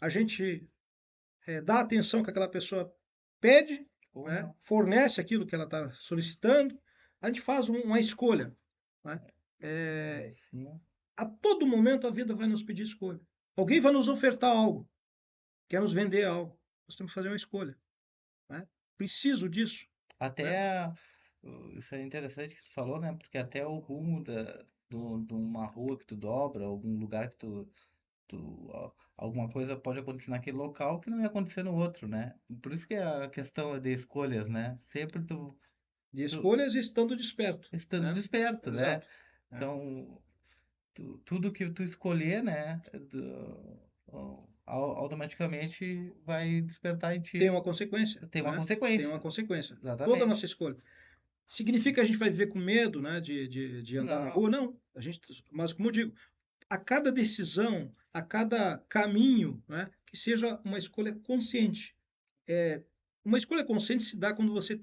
A gente dá atenção que aquela pessoa pede, né? Fornece aquilo que ela está solicitando, a gente faz uma escolha. Né? A todo momento a vida vai nos pedir escolha. Alguém vai nos ofertar algo, quer nos vender algo. nós temos que fazer uma escolha, né? Preciso disso, né? Até isso é interessante que tu falou, né? Porque até o rumo de uma rua que tu dobra, algum lugar que alguma coisa pode acontecer naquele local que não ia acontecer no outro, né? Por isso que a questão é de escolhas, né? Sempre De tu escolhas estando desperto, estando né? desperto, né? Exato. É. Então, tudo que tu escolher, né? Automaticamente vai despertar em Tem ti. uma consequência, Tem uma né? Tem uma consequência. consequência. Toda a nossa Exatamente. escolha. Significa que a gente vai viver com medo, né, de andar na Não. rua? Não. Mas como eu digo, a cada decisão, a cada caminho, né, que seja uma escolha consciente. Uma escolha consciente se dá quando você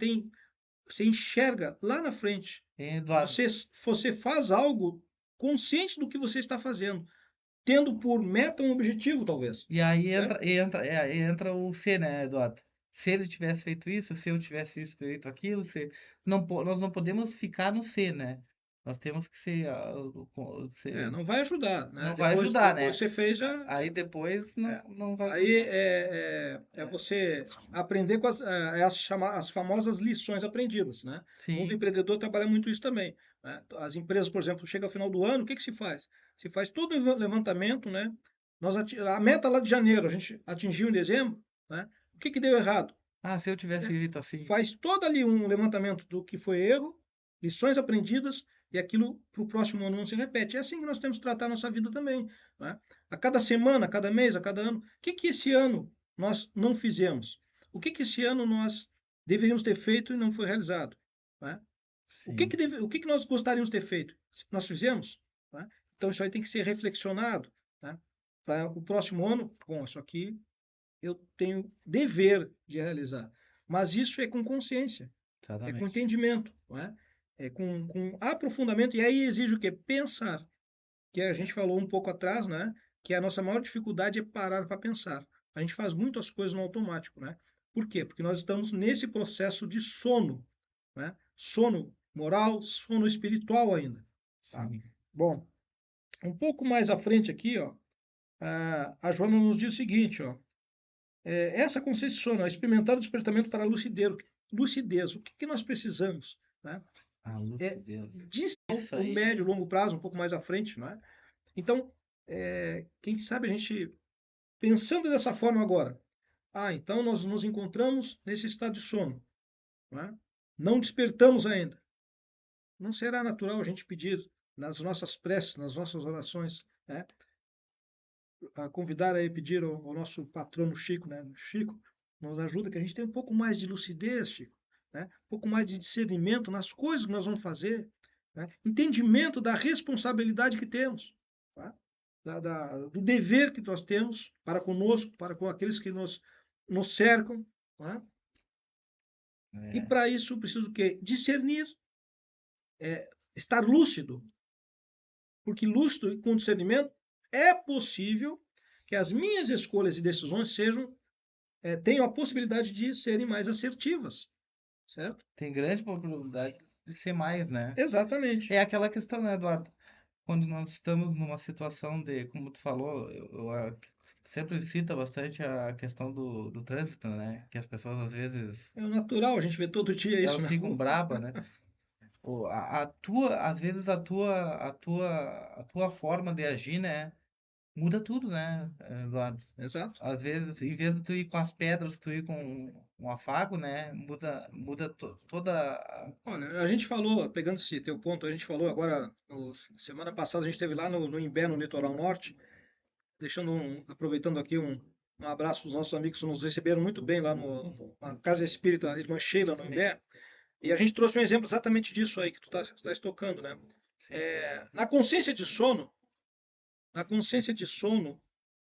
enxerga lá na frente. Hein, Eduardo? Você faz algo consciente do que você está fazendo, tendo por meta um objetivo, talvez. E aí Certo? entra o C, né, Eduardo? Se ele tivesse feito isso, se eu tivesse feito aquilo, nós não podemos ficar no C, né? Nós temos que Não vai ajudar, né? não vai Depois, ajudar, depois né? você fez já. Aí depois não vai Aí ajudar. é você aprender com as famosas lições aprendidas, né? O mundo Sim, empreendedor trabalha muito isso também, né? As empresas, por exemplo, chega ao final do ano, o que que se faz? Se faz todo o levantamento, né? A meta lá de janeiro, a gente atingiu em dezembro, né? O que que deu errado? se eu tivesse Né? feito assim. Faz todo ali um levantamento do que foi erro, lições aprendidas, e aquilo para o próximo ano não se repete. É assim que nós temos que tratar a nossa vida também. Né? A cada semana, a cada mês, a cada ano. O que que esse ano nós não fizemos? O que que esse ano nós deveríamos ter feito e não foi realizado? Né? Sim, O que que nós gostaríamos de ter feito? Nós fizemos? Né? Então isso aí tem que ser reflexionado. Né? Para o próximo ano, bom, isso aqui eu tenho dever de realizar. Mas isso é com consciência, é com exatamente. entendimento, não é? É com aprofundamento. E aí exige o quê? Pensar. Que a gente falou um pouco atrás, né? Que a nossa maior dificuldade é parar para pensar. A gente faz muitas coisas no automático, né? Por quê? Porque nós estamos nesse processo de sono, né? Sono moral, sono espiritual ainda. Tá? Sim. Bom, um pouco mais à frente aqui, ó, a Joana nos diz o seguinte, ó, essa concessão, experimentar o despertamento para a lucidez. Lucidez, o que que nós precisamos? Né? A É lucidez. disso Isso no aí. médio e longo prazo, um pouco mais à frente. Né? Então, quem sabe a gente, pensando dessa forma agora, então nós nos encontramos nesse estado de sono, né? Não despertamos ainda. Não será natural a gente pedir nas nossas preces, nas nossas orações, né? A convidar a pedir ao nosso patrono Chico, né? Chico, nos ajuda, que a gente tenha um pouco mais de lucidez, Chico, né? Um pouco mais de discernimento nas coisas que nós vamos fazer, né? Entendimento da responsabilidade que temos, tá? Do dever que nós temos para conosco, para com aqueles que nos cercam, tá? E É, para isso preciso o quê? Discernir, estar lúcido, porque lúcido e com discernimento é possível que as minhas escolhas e decisões tenham a possibilidade de serem mais assertivas, certo? tem grande probabilidade de ser mais, né? Exatamente. É aquela questão, né, Eduardo? Quando nós estamos numa situação de, como tu falou, sempre cita bastante a questão do trânsito, né? Que as pessoas às vezes É o natural, a gente vê todo dia isso elas na ficam rua. brabas, né? Às vezes a tua forma de agir, né? Muda tudo, né, Eduardo? Exato. Às vezes, em vez de tu ir com as pedras, tu ir com um afago, né? Muda toda. Olha, a gente falou, pegando esse teu ponto, a gente falou agora, semana passada a gente esteve lá no Imbé, no Litoral Norte, aproveitando aqui um abraço para os nossos amigos que nos receberam muito bem lá na Casa Espírita Irmã Sheila, no Sim, Imbé, e a gente trouxe um exemplo exatamente disso aí que tu estás tocando, né? sim. Na consciência de sono, na consciência de sono,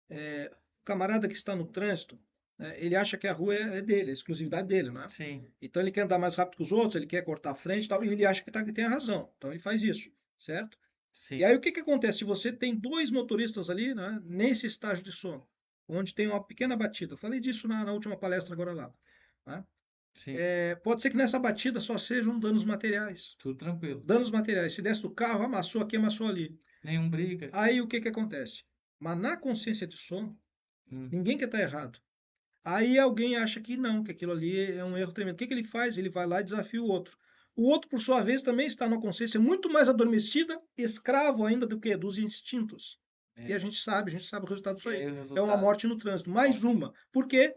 o camarada que está no trânsito, né, ele acha que a rua é dele, é exclusividade dele, né? Sim, Então ele quer andar mais rápido que os outros, ele quer cortar a frente e tal, e ele acha que tem a razão. Então ele faz isso, certo? E sim, aí o que que acontece? Se você tem dois motoristas ali, né, nesse estágio de sono, onde tem uma pequena batida, eu falei disso na última palestra agora lá, né? sim. Pode ser que nessa batida só sejam danos materiais. Tudo tranquilo. Danos materiais. Se desce do carro, amassou aqui, amassou ali. Nenhum briga. Aí o que que acontece? Mas na consciência de sono, Hum, ninguém quer estar errado. Aí alguém acha que não, que aquilo ali é um erro tremendo. O que que ele faz? Ele vai lá e desafia o outro. O outro, por sua vez, também está numa consciência muito mais adormecida, escravo ainda do que? Dos instintos. E a É, gente sabe o resultado disso e aí aí. o É uma resultado, morte no trânsito. Mais morte. uma. Por quê?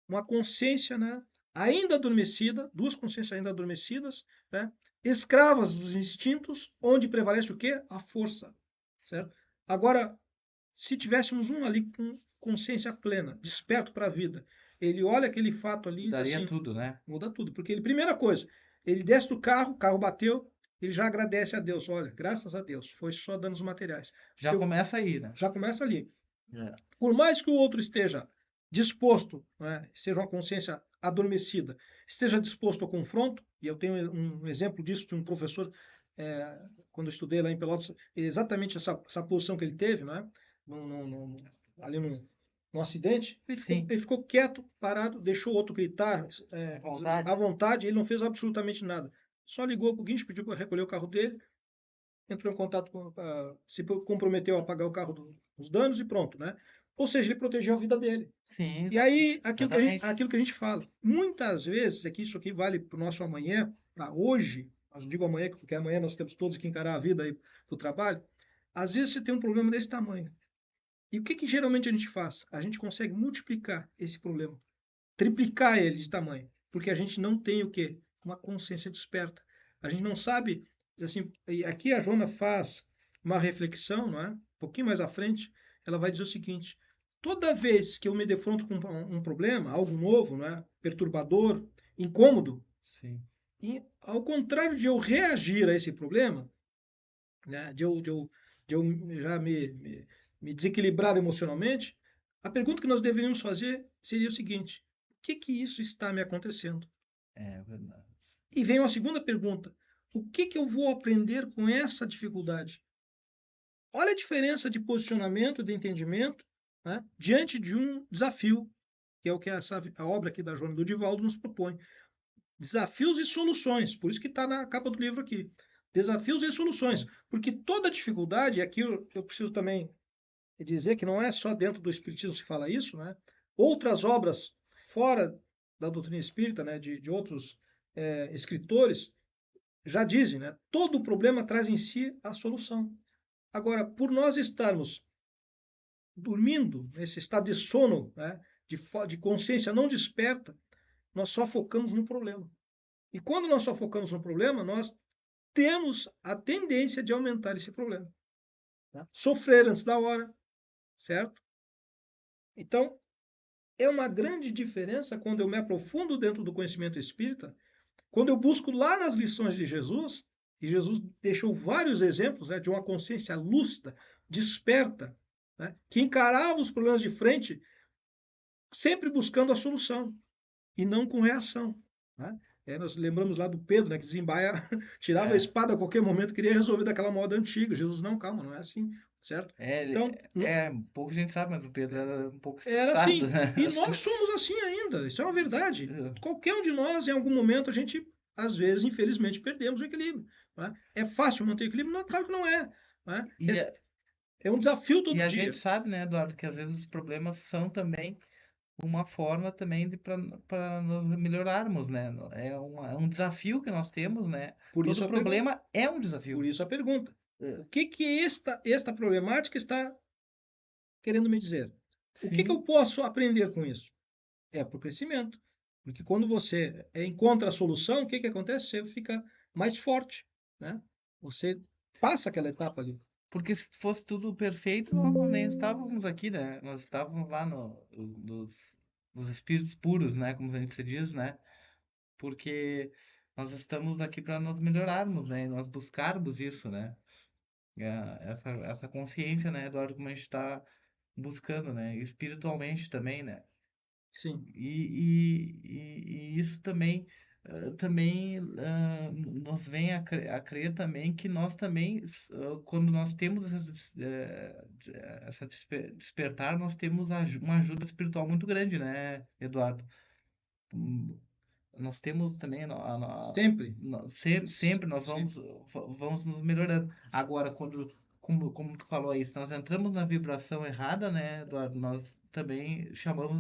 Uma consciência, né, ainda adormecida, duas consciências ainda adormecidas, né, escravas dos instintos, onde prevalece o quê? A força, certo? Agora, se tivéssemos um ali com consciência plena, desperto para a vida, ele olha aquele fato ali e diz Mudaria assim, tudo, né? muda tudo, porque ele, primeira coisa, ele desce do carro, o carro bateu, ele já agradece a Deus, olha, graças a Deus, foi só danos materiais. Já Eu, começa aí, né? já começa ali. É. Por mais que o outro esteja disposto, né, seja uma consciência adormecida, esteja disposto ao confronto, e eu tenho um exemplo disso de um professor, quando eu estudei lá em Pelotas, exatamente essa posição que ele teve, né, ali no acidente, Sim, ele ficou quieto, parado, deixou o outro gritar à vontade. à vontade, ele não fez absolutamente nada. Só ligou para o guincho, pediu para recolher o carro dele, entrou em contato com, se comprometeu a pagar o carro dos danos e pronto, né? Ou seja, ele protegeu a vida dele. Sim, E aí, exatamente. aquilo que a gente fala, muitas vezes, é que isso aqui vale para o nosso amanhã, para hoje, mas não digo amanhã, porque amanhã nós temos todos que encarar a vida aí para o trabalho, às vezes você tem um problema desse tamanho. E o que, que geralmente a gente faz? A gente consegue multiplicar esse problema, triplicar ele de tamanho, porque a gente não tem o quê? Uma consciência desperta. A gente não sabe, assim, e aqui a Joana faz uma reflexão, não é? Um pouquinho mais à frente, ela vai dizer o seguinte: toda vez que eu me defronto com um problema, algo novo, não é? Perturbador, incômodo, Sim. e ao contrário de eu reagir a esse problema, né? De eu já me desequilibrar emocionalmente, a pergunta que nós deveríamos fazer seria o seguinte: o que que isso está me acontecendo? É verdade. E vem uma segunda pergunta: o que que eu vou aprender com essa dificuldade? Olha a diferença de posicionamento, de entendimento, né, diante de um desafio, que é o que a obra aqui da Joana do Divaldo nos propõe. Desafios e soluções, por isso que está na capa do livro aqui. Desafios e soluções, porque toda dificuldade, e aqui eu preciso também dizer que não é só dentro do Espiritismo que se fala isso, né? Outras obras fora da doutrina espírita, né, de outros escritores, já dizem, né? Todo problema traz em si a solução. Agora, por nós estarmos dormindo, nesse estado de sono, né, de consciência não desperta, nós só focamos no problema. E quando nós só focamos no problema, nós temos a tendência de aumentar esse problema. Tá? Sofrer antes da hora, certo? Então, é uma grande diferença quando eu me aprofundo dentro do conhecimento espírita, quando eu busco lá nas lições de Jesus, e Jesus deixou vários exemplos, né, de uma consciência lúcida, desperta, né, que encarava os problemas de frente, sempre buscando a solução e não com reação. Né? Nós lembramos lá do Pedro, né, que desembaia, tirava a É. espada a qualquer momento, queria resolver daquela moda antiga. Jesus, não, calma, não é assim, certo? Então, Pouca gente sabe, mas o Pedro era um pouco era estressado, assim. né? E nós somos assim ainda, isso é uma verdade. É. Qualquer um de nós, em algum momento, a gente, às vezes, infelizmente, perdemos o equilíbrio. Né? É fácil manter o equilíbrio? Não, claro que não é. Né? E, a- É um desafio e todo a gente dia. sabe, né, Eduardo, que às vezes os problemas são também uma forma também de para nós melhorarmos, né? É um desafio que nós temos, né? Por isso Todo a pergunta. problema é um Por desafio. isso a pergunta. É. O que que esta problemática está querendo me dizer? O que que eu Sim, posso aprender com isso? É para o crescimento. Porque quando você encontra a solução, o que que acontece? Você fica mais forte, né? Você passa aquela etapa ali. porque se fosse tudo perfeito, nós nem estávamos aqui, né? Nós estávamos lá nos espíritos puros, né? Como a gente se diz, né? Porque nós estamos aqui para nós melhorarmos, né? E nós buscarmos isso, né? Essa consciência, né, Eduardo, como a gente está buscando, né? Espiritualmente também, né? Sim, E isso também, nos vem a crer também que nós também, quando nós temos essa despertar, nós temos uma ajuda espiritual muito grande, né, Eduardo? Hum, Nós temos também, sempre. sempre nós Sim. vamos nos melhorando. Agora, como tu falou aí, se nós entramos na vibração errada, né, Eduardo, nós também chamamos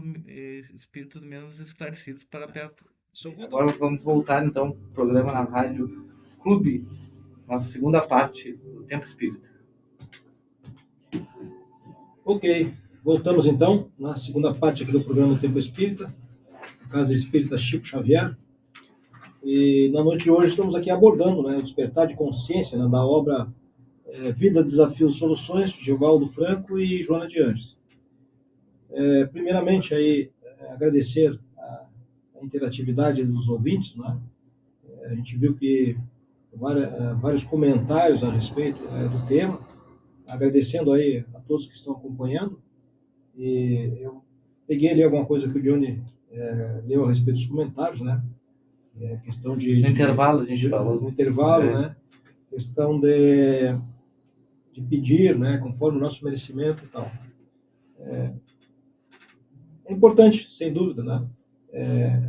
espíritos menos esclarecidos para perto. Agora vamos voltar então ao programa na Rádio Clube, nossa segunda parte do Tempo Espírita. Ok, voltamos então na segunda parte aqui do programa Tempo Espírita, Casa Espírita Chico Xavier. E na noite de hoje estamos aqui abordando, né, o despertar de consciência, né, da obra Vida, Desafios e Soluções, de Givaldo Franco e Joana de Anjos. Primeiramente, aí, agradecer a interatividade dos ouvintes, né? A gente viu que vários comentários a respeito do tema, agradecendo aí a todos que estão acompanhando. E eu peguei ali alguma coisa que o Johnny leu a respeito dos comentários, né? Questão de... No intervalo a gente falou. No intervalo, né? Questão de pedir, né? Conforme o nosso merecimento e tal. É importante, sem dúvida, né?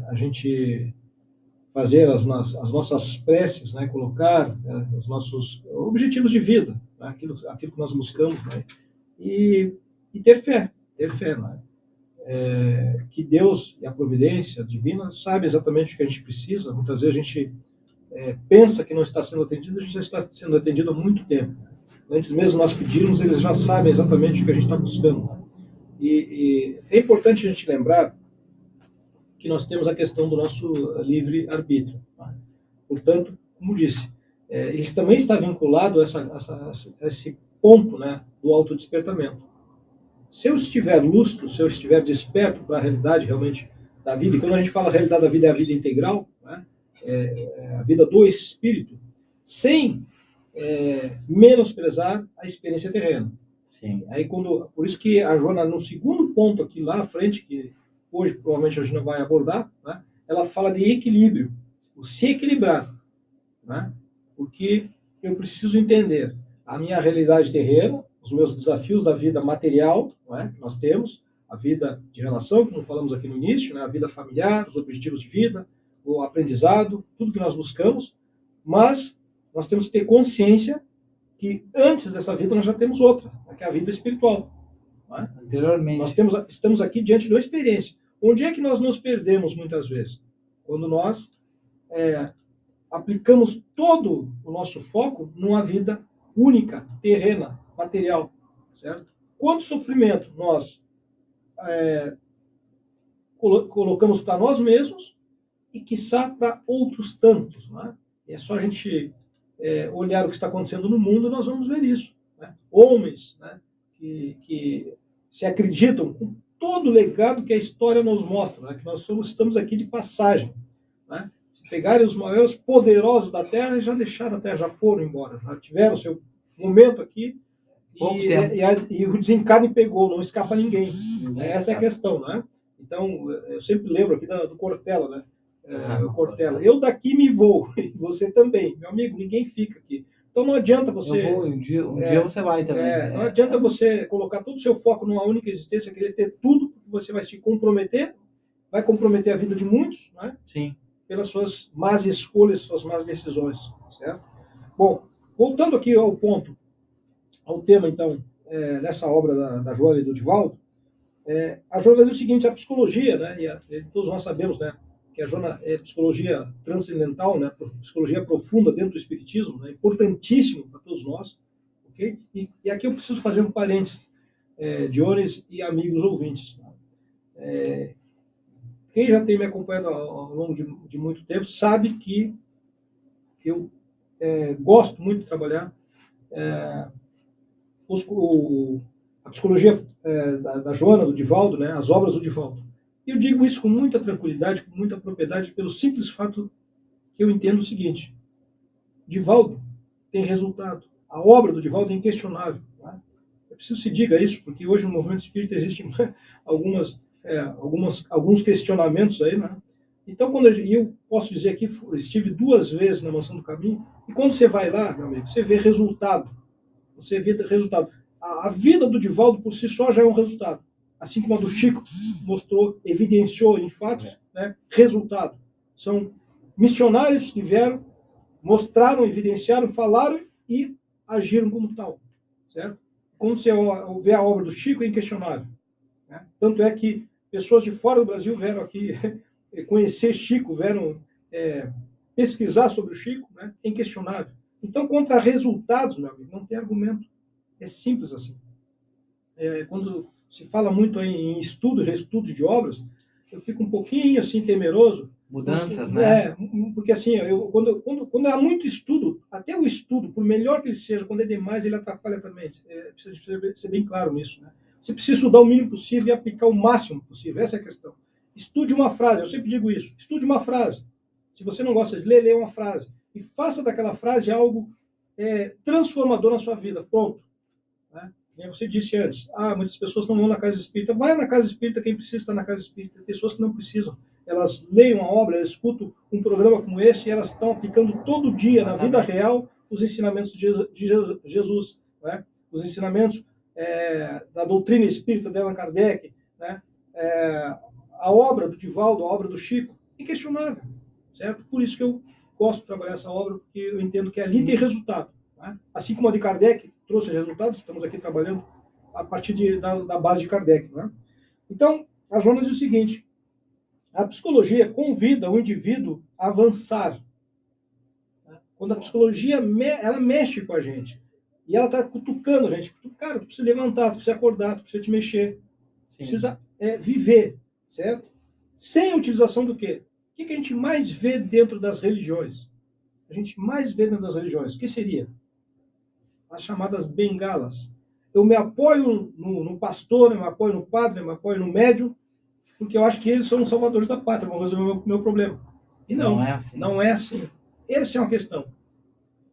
A gente fazer as nossas preces, né? Colocar os nossos objetivos de vida, né? aquilo que nós buscamos, né? E ter fé, né? Que Deus e a providência divina sabe exatamente o que a gente precisa. Muitas vezes a gente pensa que não está sendo atendido, a gente já está sendo atendido há muito tempo. Antes mesmo nós pedirmos, eles já sabem exatamente o que a gente está buscando, né? E é importante a gente lembrar que nós temos a questão do nosso livre-arbítrio. Tá? Portanto, como disse, ele também está vinculado a esse ponto, né, do autodespertamento. Se eu estiver lúcido, se eu estiver desperto para a realidade realmente da vida, e quando a gente fala a realidade da vida é a vida integral, né, a vida do espírito, sem menosprezar a experiência terrena. Sim. Aí por isso que a Joana, no segundo ponto aqui lá à frente, que hoje provavelmente a gente não vai abordar, né, ela fala de equilíbrio, o se equilibrar, né, porque eu preciso entender a minha realidade terrena, os meus desafios da vida material, né, que nós temos, a vida de relação, como falamos aqui no início, né, a vida familiar, os objetivos de vida, o aprendizado, tudo que nós buscamos, mas nós temos que ter consciência que antes dessa vida nós já temos outra, que é a vida espiritual. Né? Anteriormente. Nós estamos aqui diante de uma experiência. Onde é que nós nos perdemos muitas vezes? Quando nós aplicamos todo o nosso foco numa vida única, terrena, material. Certo? Quanto sofrimento nós colocamos para nós mesmos e, quiçá, para outros tantos. Né? E é só a gente olhar o que está acontecendo no mundo, nós vamos ver isso. Né? Homens, né, que se acreditam com todo o legado que a história nos mostra, né, que nós estamos aqui de passagem. Né? Se pegarem os maiores poderosos da Terra, já deixaram a Terra, já foram embora, já tiveram seu momento aqui e o desencarne pegou, não escapa ninguém. Essa é a questão. Né? Então, eu sempre lembro aqui do Cortella, né? Cortella, eu daqui me vou, e você também, meu amigo, ninguém fica aqui. Então não adianta você... Eu vou, um dia você vai também. Não adianta você colocar todo o seu foco numa única existência, querer ter tudo, porque você vai se comprometer, vai comprometer a vida de muitos, né? Sim. Pelas suas más escolhas, suas más decisões. Certo? Bom, voltando aqui ao ponto, ao tema, então, nessa obra da Joana e do Divaldo, a Joana vai dizer o seguinte, a psicologia, né, e todos nós sabemos, né, que a Joana é psicologia transcendental, né, psicologia profunda dentro do espiritismo, né, importantíssimo para todos nós, ok? E aqui eu preciso fazer um parênteses, Dionis e amigos ouvintes. Quem já tem me acompanhado ao longo de muito tempo sabe que eu gosto muito de trabalhar a psicologia da Joana, do Divaldo, né, as obras do Divaldo. Eu digo isso com muita tranquilidade, com muita propriedade, pelo simples fato que eu entendo o seguinte: Divaldo tem resultado. A obra do Divaldo é inquestionável. Tá? É preciso se diga isso, porque hoje no movimento espírita existem alguns questionamentos aí, né? Então, eu posso dizer aqui, estive 2 vezes na Mansão do Caminho, e quando você vai lá, meu amigo, você vê resultado. Você vê resultado. A vida do Divaldo por si só já é um resultado. Assim como a do Chico mostrou, evidenciou em fatos, né, resultado. São missionários que vieram, mostraram, evidenciaram, falaram e agiram como tal. certo? Quando você vê a obra do Chico, é inquestionável, né? Tanto é que pessoas de fora do Brasil vieram aqui conhecer Chico, vieram pesquisar sobre o Chico, né? É inquestionável. Então, contra resultados, meu amigo, não tem argumento. É simples assim. Quando se fala muito em estudo e reestudo de obras, eu fico um pouquinho assim temeroso. Mudanças, né? Porque assim, quando há muito estudo, até o estudo, por melhor que ele seja, quando é demais, ele atrapalha também. Precisa ser bem claro nisso, né? Você precisa estudar o mínimo possível e aplicar o máximo possível. Essa é a questão. Estude uma frase, eu sempre digo isso. Estude uma frase. Se você não gosta de ler, leia uma frase. E faça daquela frase algo transformador na sua vida. Pronto. Né? Como você disse antes, muitas pessoas não vão na casa espírita. Vai na casa espírita quem precisa estar na casa espírita. Tem pessoas que não precisam. Elas leiam a obra, elas escutam um programa como esse e elas estão aplicando todo dia, na vida real, os ensinamentos de Jesus. Né? Os ensinamentos da doutrina espírita de Allan Kardec, né? A obra do Divaldo, a obra do Chico, inquestionável. Certo? Por isso que eu gosto de trabalhar essa obra, porque eu entendo que ali tem resultado. Né? Assim como a de Kardec trouxe resultados, estamos aqui trabalhando a partir da base de Kardec. Né? Então, a Joana diz o seguinte: a psicologia convida o indivíduo a avançar. Quando a psicologia ela mexe com a gente, e ela está cutucando a gente, cara, tu precisa levantar, tu precisa acordar, tu precisa te mexer, tu precisa viver, certo? Sem a utilização do quê? O que a gente mais vê dentro das religiões? A gente mais vê dentro das religiões. O que seria? As chamadas bengalas. Eu me apoio no pastor, eu me apoio no padre, eu me apoio no médium, porque eu acho que eles são os salvadores da pátria, vão resolver o meu problema. E não é assim. Não é assim. Essa é uma questão.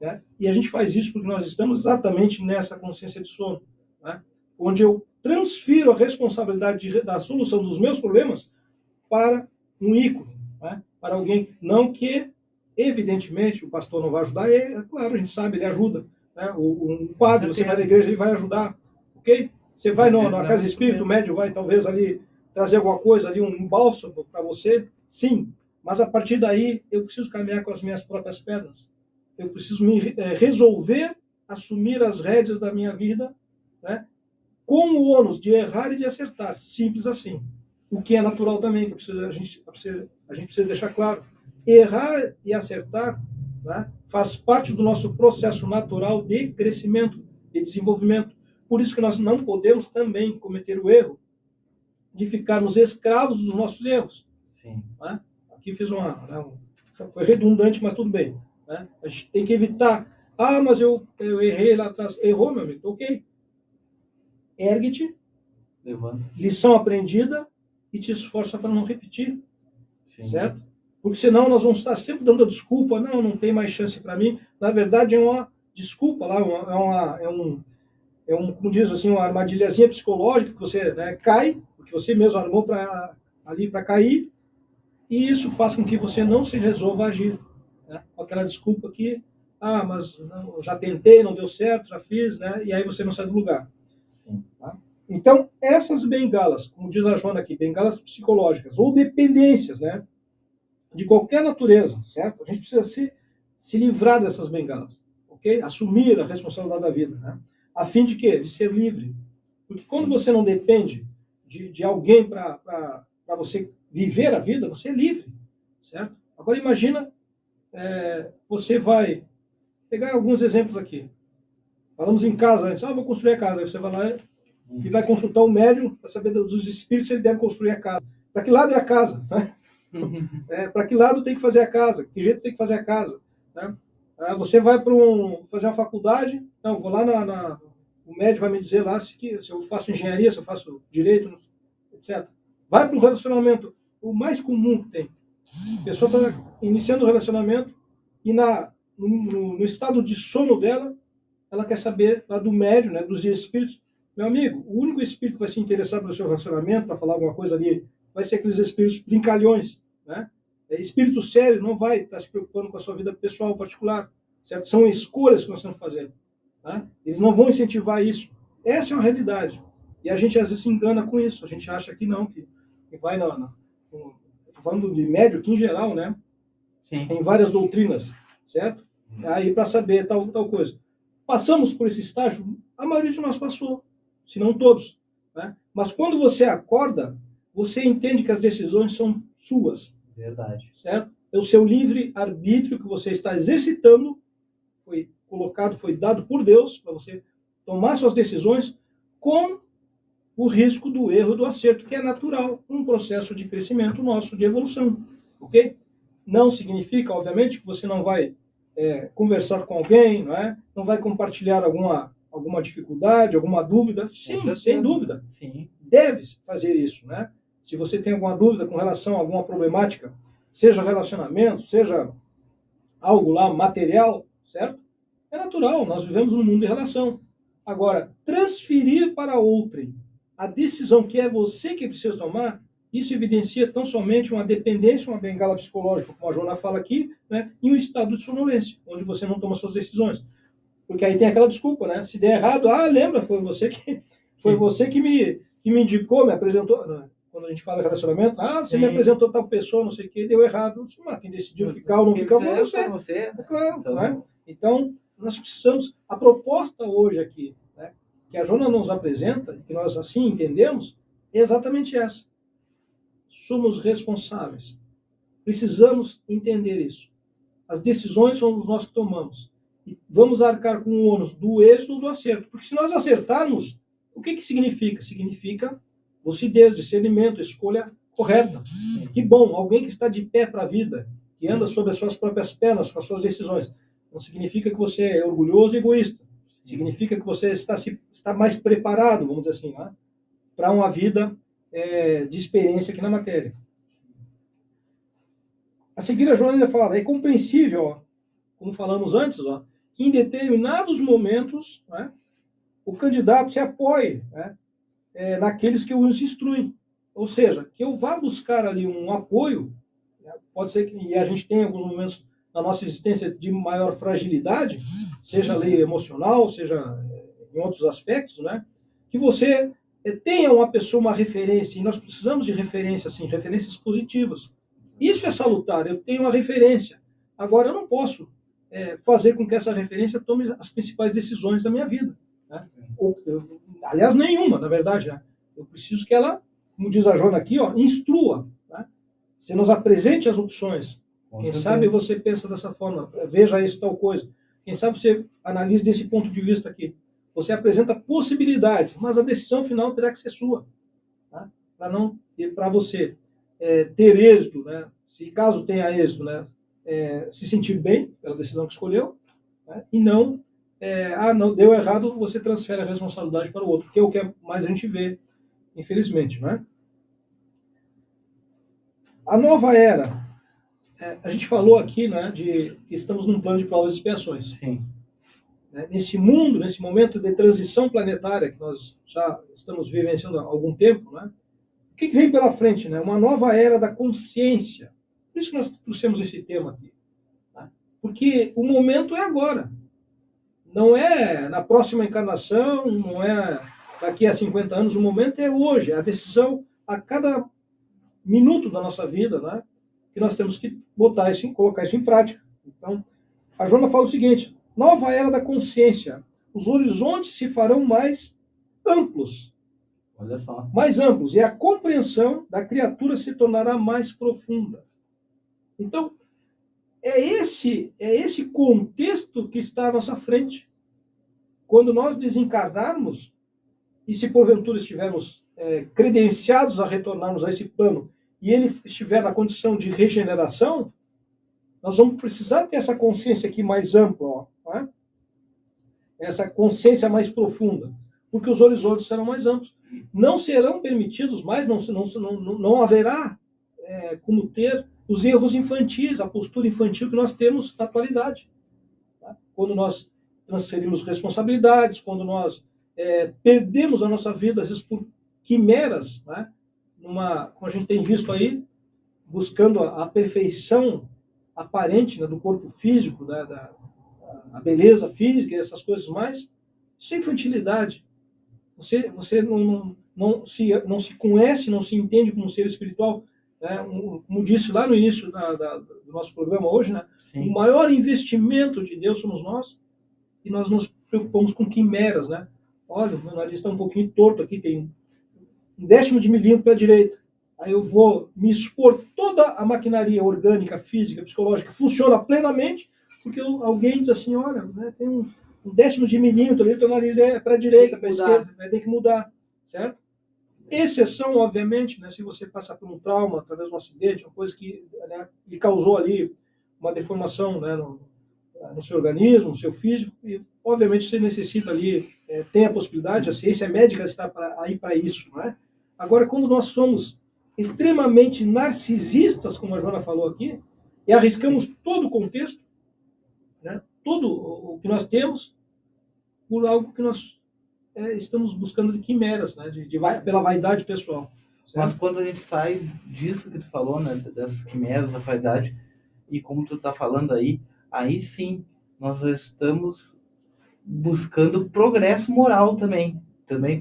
Né? E a gente faz isso porque nós estamos exatamente nessa consciência de sono, né? Onde eu transfiro a responsabilidade da solução dos meus problemas para um ícone, né? Para alguém, não que, evidentemente, o pastor não vai ajudar, claro, a gente sabe, ele ajuda. Né? Um padre, você vai na igreja, ele vai ajudar, ok? Você vai na casa espírita, o médium vai talvez ali trazer alguma coisa, ali um bálsamo para você, sim, mas a partir daí eu preciso caminhar com as minhas próprias pernas. Eu preciso me resolver, assumir as rédeas da minha vida, né? Com o ônus de errar e de acertar, simples assim. O que é natural também, que a gente precisa deixar claro. Errar e acertar, né, faz parte do nosso processo natural de crescimento, de desenvolvimento. Por isso que nós não podemos também cometer o erro de ficarmos escravos dos nossos erros. Sim. Né? Aqui fiz foi redundante, mas tudo bem. Né? A gente tem que evitar. Mas eu errei lá atrás. Errou, meu amigo? Ok. Ergue-te, Levanta. Lição aprendida, e te esforça para não repetir. Sim. Certo? Porque senão nós vamos estar sempre dando a desculpa, não tem mais chance para mim. Na verdade, é uma desculpa lá, como diz assim, uma armadilhazinha psicológica que você, né, cai, porque você mesmo armou ali para cair, e isso faz com que você não se resolva a agir. Né? Com aquela desculpa que, mas não, já tentei, não deu certo, já fiz, né? E aí você não sai do lugar. Sim. Tá? Então, essas bengalas, como diz a Joana aqui, bengalas psicológicas, ou dependências, né? De qualquer natureza, certo? A gente precisa se livrar dessas bengalas, ok? Assumir a responsabilidade da vida, né? A fim de quê? De ser livre. Porque quando você não depende de alguém para você viver a vida, você é livre, certo? Agora imagina, você vai pegar alguns exemplos aqui. Falamos em casa antes, vou construir a casa. Aí você vai lá e vai consultar o médium para saber dos espíritos se ele deve construir a casa. Para que lado é a casa? Né? Para que lado tem que fazer a casa? Que jeito tem que fazer a casa? Né? Você vai para fazer uma faculdade, não, vou lá o médium vai me dizer lá se eu faço engenharia, se eu faço direito, etc. Vai para o relacionamento, o mais comum que tem. A pessoa está iniciando o relacionamento e no estado de sono dela, ela quer saber lá do médium, né, dos espíritos. Meu amigo, o único espírito que vai se interessar pelo seu relacionamento, para falar alguma coisa ali, vai ser aqueles espíritos brincalhões. Né? Espírito sério não vai estar se preocupando com a sua vida pessoal particular. Certo? São escolhas que nós estamos fazendo. Né? Eles não vão incentivar isso. Essa é uma realidade. E a gente às vezes se engana com isso. A gente acha que não, que vai estou falando de médio aqui em geral, né? Sim. Tem várias doutrinas, certo? Aí para saber tal coisa. Passamos por esse estágio A maioria de nós passou, se não todos, né? Mas quando você acorda, você entende que as decisões são suas. Verdade. Certo? É o seu livre-arbítrio que você está exercitando, foi colocado, foi dado por Deus para você tomar suas decisões com o risco do erro e do acerto, que é natural, um processo de crescimento nosso, de evolução. Ok? Não significa, obviamente, que você não vai conversar com alguém, não é? Não vai compartilhar alguma dificuldade, alguma dúvida. Sim, sem dúvida. Sim. Deve fazer isso, né? Se você tem alguma dúvida com relação a alguma problemática, seja relacionamento, seja algo lá material, certo? É natural, nós vivemos num mundo de relação. Agora, transferir para outrem a decisão que é você que precisa tomar, isso evidencia tão somente uma dependência, uma bengala psicológica, como a Joana fala aqui, né? E um estado de sonolência, onde você não toma suas decisões. Porque aí tem aquela desculpa, né? Se der errado, lembra, foi você que me indicou, me apresentou. Né? Quando a gente fala de relacionamento, você me apresentou tal pessoa, não sei o que, deu errado. Quem decidiu ficar ou não ficar foi você. É claro, então... Né? Então, nós precisamos... A proposta hoje aqui, né, que a Joana nos apresenta, que nós assim entendemos, é exatamente essa. Somos responsáveis. Precisamos entender isso. As decisões somos nós que tomamos. E vamos arcar com o ônus do êxito ou do acerto. Porque se nós acertarmos, o que significa? Significa lucidez, discernimento, escolha correta. Que bom, alguém que está de pé para a vida, que anda sobre as suas próprias pernas, com as suas decisões. Não significa que você é orgulhoso e egoísta. Significa que você está mais preparado, vamos dizer assim, né, para uma vida de experiência aqui na matéria. A seguir, a Joana ainda fala, é compreensível, como falamos antes, que em determinados momentos, né, o candidato se apoie, né, naqueles que os instruem. Ou seja, que eu vá buscar ali um apoio, né, pode ser que e a gente tem alguns momentos na nossa existência de maior fragilidade, seja ali emocional, seja em outros aspectos, né, que você tenha uma pessoa, uma referência, e nós precisamos de referência, assim, referências positivas. Isso é salutar, eu tenho uma referência. Agora, eu não posso fazer com que essa referência tome as principais decisões da minha vida. Né? Aliás, nenhuma, na verdade. Né? Eu preciso que ela, como diz a Joana aqui, instrua. Né? Você nos apresente as opções. Quem sabe você pensa dessa forma, veja isso, tal coisa. Quem sabe você analise desse ponto de vista aqui. Você apresenta possibilidades, mas a decisão final terá que ser sua. Tá? Para você ter êxito, né? Se caso tenha êxito, né? Se sentir bem pela decisão que escolheu, né? E não, não deu errado, você transfere a responsabilidade para o outro, que é o que mais a gente vê, infelizmente, né? A nova era, a gente falou aqui, né, de que estamos num plano de provas e expiações. Sim. Nesse mundo, nesse momento de transição planetária que nós já estamos vivenciando há algum tempo, né? O que vem pela frente? Né? Uma nova era da consciência. Por isso que nós trouxemos esse tema aqui. Tá? Porque o momento é agora. Não é na próxima encarnação, não é daqui a 50 anos. O momento é hoje. A decisão a cada minuto da nossa vida, né? Que nós temos que colocar isso em prática. Então, a Joana fala o seguinte, nova era da consciência. Os horizontes se farão mais amplos. Olha só. Mais amplos, e a compreensão da criatura se tornará mais profunda. Então, é esse contexto que está à nossa frente. Quando nós desencarnarmos, e se porventura estivermos credenciados a retornarmos a esse plano, e ele estiver na condição de regeneração, nós vamos precisar ter essa consciência aqui mais ampla, né? Essa consciência mais profunda, porque os horizontes serão mais amplos. Não serão permitidos mais, não haverá como ter os erros infantis, a postura infantil que nós temos na atualidade. Tá? Quando nós transferimos responsabilidades, quando nós perdemos a nossa vida, às vezes por quimeras, né? Como a gente tem visto aí, buscando a perfeição aparente, né, do corpo físico, a beleza física, essas coisas mais, isso é infantilidade. Você não se conhece, não se entende como ser espiritual. Né? Como disse lá no início do nosso programa hoje, né? O maior investimento de Deus somos nós, e nós nos preocupamos com quimeras. Né? olha, o meu nariz está um pouquinho torto aqui, tem um décimo de milímetro para a direita. Aí eu vou me expor toda a maquinaria orgânica, física, psicológica, que funciona plenamente, porque alguém diz assim, olha, né, tem um décimo de milímetro ali, o teu nariz é para a direita, para a esquerda, vai ter que mudar, certo? Exceção, obviamente, né, se você passar por um trauma, através de um acidente, uma coisa que, né, lhe causou ali uma deformação, né, no seu organismo, no seu físico, e obviamente você necessita ali, tem a possibilidade, a ciência médica está aí para isso, não é? Agora, quando nós somos extremamente narcisistas, como a Joana falou aqui, e arriscamos todo o contexto, né, tudo o que nós temos, por algo que nós estamos buscando de quimeras, né, pela vaidade pessoal. Certo? Mas quando a gente sai disso que tu falou, né, dessas quimeras, da vaidade, e como tu tá falando aí sim, nós estamos buscando progresso moral também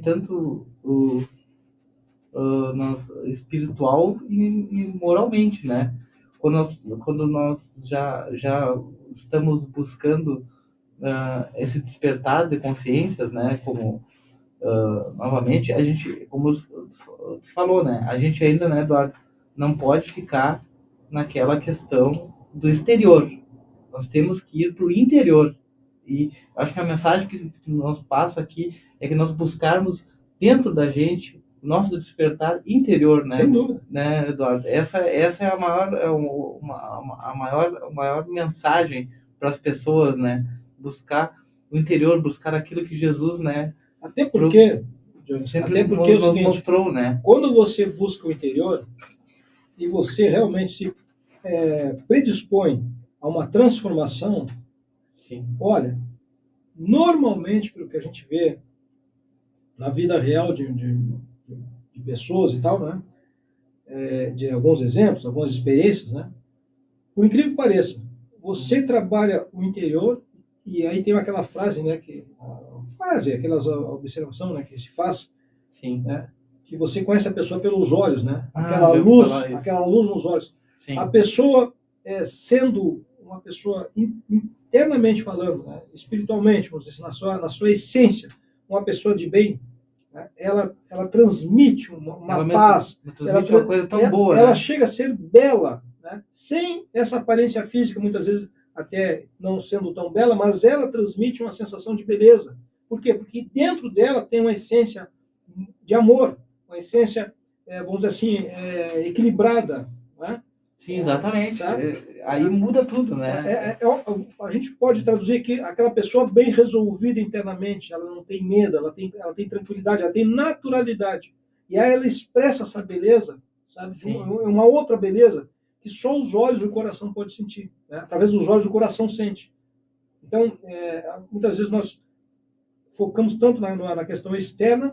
tanto espiritual e moralmente, né? Quando nós já estamos buscando esse despertar de consciências, né? Como novamente a gente, como tu falou, né? A gente ainda, né, Eduardo, não pode ficar naquela questão do exterior. Nós temos que ir para o interior. E acho que a mensagem que nos passa aqui é que nós buscarmos dentro da gente o nosso despertar interior, né? Sem dúvida. Né, Eduardo? Essa é a maior mensagem para as pessoas, né? Buscar o interior, buscar aquilo que Jesus, né? Até porque sempre nos mostrou, né? Quando você busca o interior e você realmente se predispõe a uma transformação, sim. Olha, normalmente, pelo que a gente vê na vida real de pessoas e tal, né? De alguns exemplos, algumas experiências, né? Por incrível que pareça, você trabalha o interior e aí tem aquela frase, né? Aquelas observação, né? Que se faz, sim. Né? Que você conhece a pessoa pelos olhos, né? Aquela luz nos olhos. Sim. A pessoa sendo uma pessoa internamente falando, né, espiritualmente, vamos dizer, na sua essência, uma pessoa de bem, né, ela transmite uma paz, transmite uma coisa tão boa, ela né? chega a ser bela, né, sem essa aparência física, muitas vezes até não sendo tão bela, mas ela transmite uma sensação de beleza. Por quê? Porque dentro dela tem uma essência de amor, uma essência, vamos dizer assim, equilibrada, né? Sim, exatamente. Aí muda tudo, né? A gente pode traduzir que aquela pessoa bem resolvida internamente, ela não tem medo, ela tem tranquilidade, ela tem naturalidade. E aí ela expressa essa beleza, sabe? Uma outra beleza que só os olhos e o coração podem sentir. Né? Através dos olhos o coração sente. Então, muitas vezes nós focamos tanto na questão externa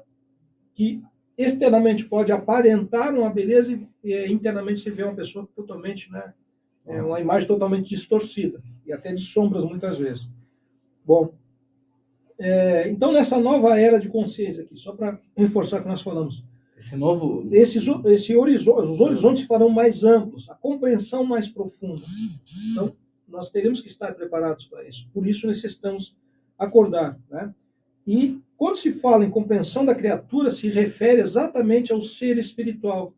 que externamente pode aparentar uma beleza e internamente se vê uma pessoa totalmente, né, uma imagem totalmente distorcida e até de sombras muitas vezes. Bom, então nessa nova era de consciência aqui, só para reforçar o que nós falamos, os horizontes farão mais amplos, a compreensão mais profunda. Então nós teremos que estar preparados para isso. Por isso necessitamos acordar, né? E quando se fala em compreensão da criatura, se refere exatamente ao ser espiritual,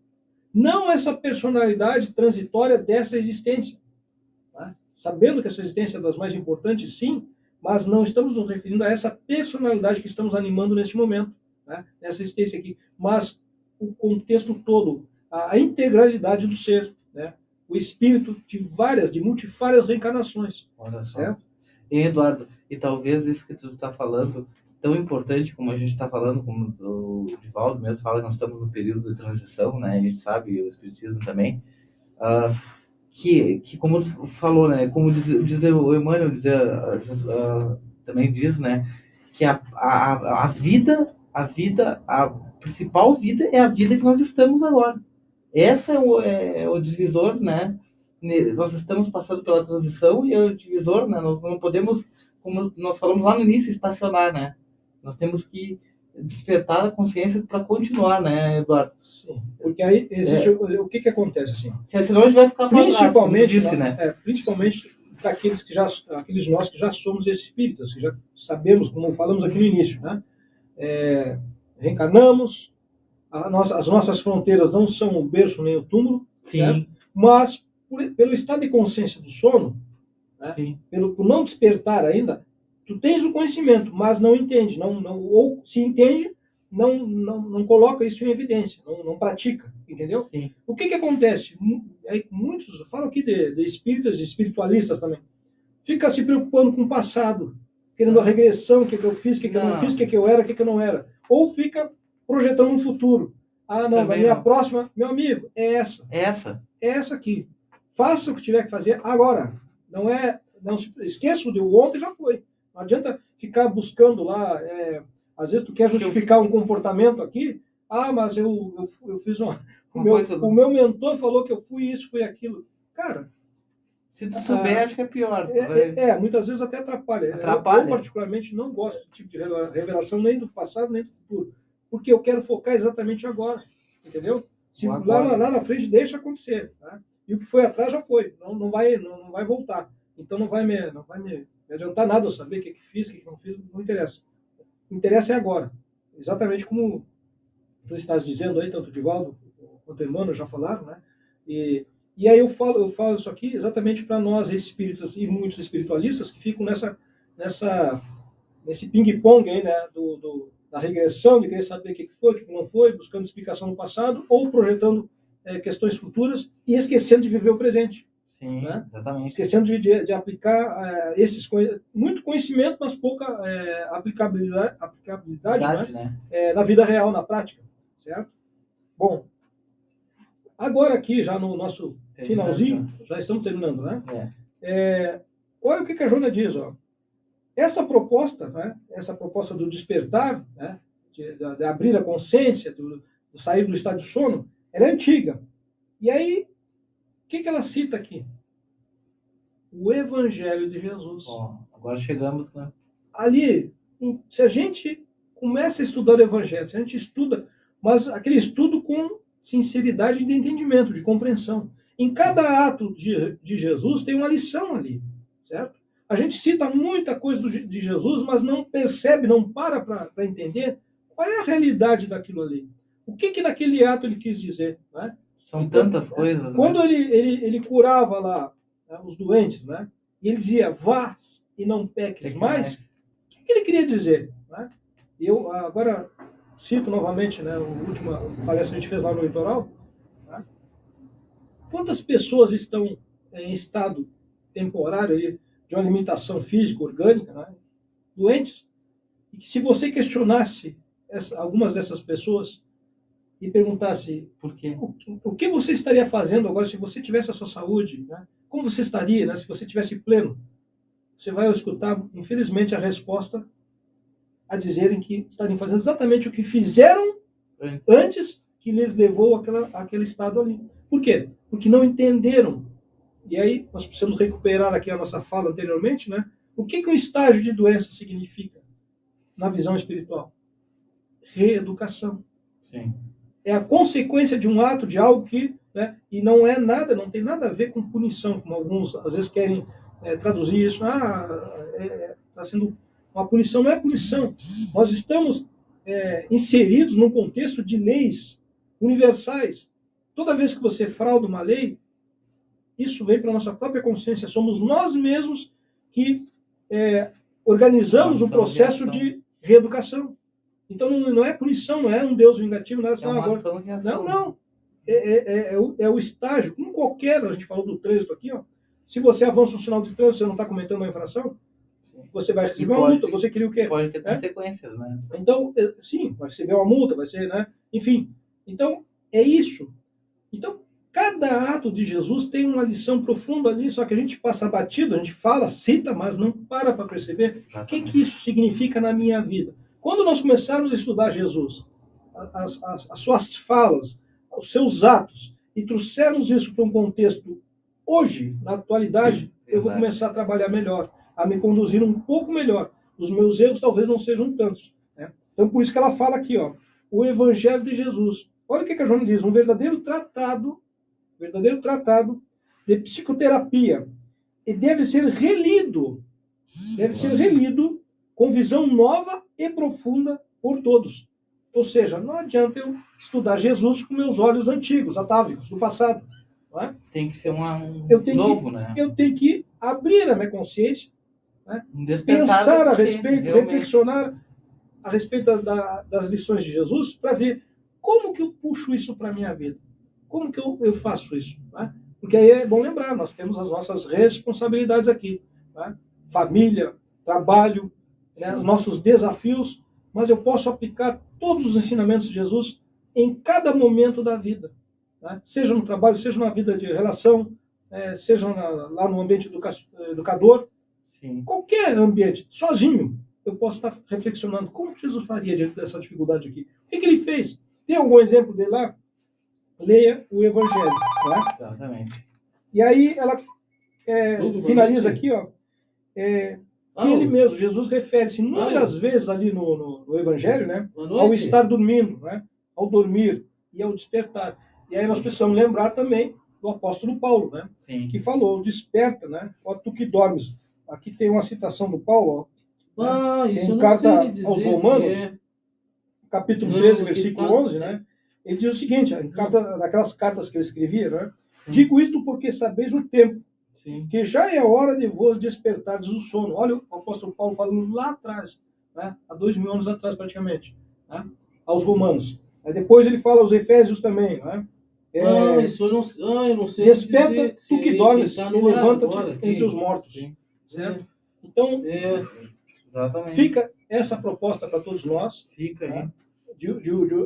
não a essa personalidade transitória dessa existência. Né? Sabendo que essa existência é das mais importantes, sim, mas não estamos nos referindo a essa personalidade que estamos animando nesse momento, né? Nessa existência aqui, mas o contexto todo, a integralidade do ser, né? O espírito de multifárias reencarnações. Olha só. Certo? E Eduardo, e talvez isso que tu está falando, tão importante como a gente está falando, como o Divaldo mesmo fala que nós estamos no período de transição, né? A gente sabe, o Espiritismo também, que como tu falou, né? Como diz o Emmanuel, também diz, né? Que a vida, a principal vida é a vida que nós estamos agora. Essa é o divisor, né? Nós estamos passando pela transição e é o divisor, né? Nós não podemos, como nós falamos lá no início, estacionar, né? Nós temos que despertar a consciência para continuar, né, Eduardo? Sim, porque aí existe o que acontece assim. Senão a gente vai ficar principalmente, disse, né? Principalmente aqueles nós que já somos espíritas, que já sabemos, como falamos aqui no início, né? reencarnamos, as nossas fronteiras não são o berço nem o túmulo, certo? Mas pelo estado de consciência do sono, né? Por não despertar ainda, tu tens o conhecimento, mas não entende, ou se entende, não coloca isso em evidência, não pratica, entendeu? Sim. O que acontece? Muitos, eu falo aqui de espíritas e espiritualistas também, fica se preocupando com o passado, querendo a regressão, o que eu fiz, o que eu não fiz, o que eu era, o que eu não era. Ou fica projetando um futuro. Ah, não, a minha próxima, meu amigo, é essa. É essa aqui. Faça o que tiver que fazer agora. Não esqueça o de ontem, já foi. Não adianta ficar buscando lá. Às vezes tu quer justificar um comportamento aqui. Ah, mas eu fiz o meu mentor falou que eu fui isso, fui aquilo. Cara, se tu souber, acho que é pior. Muitas vezes até atrapalha. Eu particularmente não gosto desse tipo de revelação, nem do passado, nem do futuro. Porque eu quero focar exatamente agora. Entendeu? Se lá na frente deixa acontecer. Tá? E o que foi atrás já foi. Não vai voltar. Então não vai me adiantar nada eu saber o que fiz, o que não fiz. Não interessa. O que interessa é agora. Exatamente como tu estás dizendo aí, tanto o Divaldo quanto o Emmanuel já falaram, né? E aí eu falo isso aqui exatamente para nós espíritas e muitos espiritualistas que ficam nesse ping-pong aí, né, da regressão, de querer saber o que foi, o que não foi, buscando explicação no passado ou projetando questões futuras e esquecendo de viver o presente. Sim, né? Exatamente. Esquecendo de aplicar muito conhecimento, mas pouca aplicabilidade né? Na vida real, na prática. Certo? Bom, agora aqui, já no nosso finalzinho, já estamos terminando, né? Olha o que a Joana diz, ó. Essa proposta, né? Essa proposta do despertar, né? De abrir a consciência, de sair do estado de sono, ela é antiga. E aí, o que ela cita aqui? O Evangelho de Jesus. Agora chegamos, né? Ali, se a gente começa a estudar o Evangelho, se a gente estuda, mas aquele estudo com sinceridade de entendimento, de compreensão. Em cada ato de Jesus tem uma lição ali, certo? A gente cita muita coisa de Jesus, mas não percebe, não para entender qual é a realidade daquilo ali. O que naquele ato ele quis dizer, né? São tantas coisas. Quando ele curava lá, né, os doentes, né? E ele dizia, vá e não peques mais, o que ele queria dizer? Né? Eu agora cito novamente, né, a última palestra que a gente fez lá no litoral. Tá? Quantas pessoas estão em estado temporário aí, de uma limitação física, orgânica, né, doentes, e que se você questionasse algumas dessas pessoas e perguntasse por quê? O que você estaria fazendo agora se você tivesse a sua saúde, né? Como você estaria, né, se você tivesse pleno? Você vai escutar, infelizmente, a resposta a dizerem que estariam fazendo exatamente o que fizeram antes que lhes levou àquele estado ali. Por quê? Porque não entenderam. E aí nós precisamos recuperar aqui a nossa fala anteriormente, né? O que um estágio de doença significa na visão espiritual? Reeducação. Sim. É a consequência de um ato, de algo que, né, e não tem nada a ver com punição, como alguns às vezes querem traduzir isso. Está sendo uma punição. Não é punição. Nós estamos inseridos num contexto de leis universais. Toda vez que você frauda uma lei, isso vem para a nossa própria consciência. Somos nós mesmos que organizamos o processo de reeducação. Então não é punição, não é um Deus vingativo, não é só agora. Não. É o estágio, como qualquer, a gente falou do trânsito aqui, ó. Se você avança um sinal de trânsito, você não está cometendo uma infração, você vai receber uma multa, você queria o quê? Pode ter consequências, né? Então, sim, vai receber uma multa, vai ser, né? Enfim, então, é isso. Então, cada ato de Jesus tem uma lição profunda ali, só que a gente passa batido, a gente fala, cita, mas não para perceber o que isso significa na minha vida. Quando nós começarmos a estudar Jesus, as suas falas, os seus atos, e trouxermos isso para um contexto hoje, na atualidade, eu vou começar a trabalhar melhor, a me conduzir um pouco melhor. Os meus erros talvez não sejam tantos. Né? Então, por isso que ela fala aqui, ó, o Evangelho de Jesus. Olha o que a Joana diz, um verdadeiro tratado de psicoterapia. E deve ser relido com visão nova e profunda por todos. Ou seja, não adianta eu estudar Jesus com meus olhos antigos, atávicos, do passado. Não é? Tem que ser Eu tenho novo, né? Eu tenho que abrir a minha consciência, né? Um despertar Pensar da a consciência, respeito, realmente. reflexionar a respeito das lições de Jesus, para ver como que eu puxo isso para a minha vida. Como que eu faço isso? Né? Porque aí é bom lembrar, nós temos as nossas responsabilidades aqui. Né? Família, trabalho, né? Os nossos desafios, mas eu posso aplicar todos os ensinamentos de Jesus em cada momento da vida. Né? Seja no trabalho, seja na vida de relação, seja lá no ambiente educador, Sim. qualquer ambiente, sozinho, eu posso estar reflexionando como Jesus faria diante dessa dificuldade aqui. O que ele fez? Tem algum exemplo dele lá? Leia o Evangelho. Né? Exatamente. E aí ela finaliza bonito. aqui, ó, que ele mesmo, Jesus, refere-se inúmeras vezes ali no Evangelho, né, ao estar dormindo, né, ao dormir e ao despertar. E aí nós precisamos lembrar também do apóstolo Paulo, né, Sim. que falou, desperta, né, ó, tu que dormes. Aqui tem uma citação do Paulo, ó, Isso em eu não carta sei dizer aos se Romanos, é. capítulo Não, 13, aqui versículo tá- 11, né, ele diz o seguinte, daquelas cartas que ele escrevia, né, digo isto porque sabeis o tempo, Sim. que já é hora de vos despertardes do sono. Olha o apóstolo Paulo falando lá atrás, né, há 2000 anos atrás praticamente, né, aos Romanos. Aí depois ele fala aos Efésios também, né, Isso eu não sei desperta, dizer tu que ele dormes, tá e no ar levanta-te agora aqui. entre os mortos. Sim. Certo? Então, Exatamente. fica essa proposta para todos nós, Fica aí. né,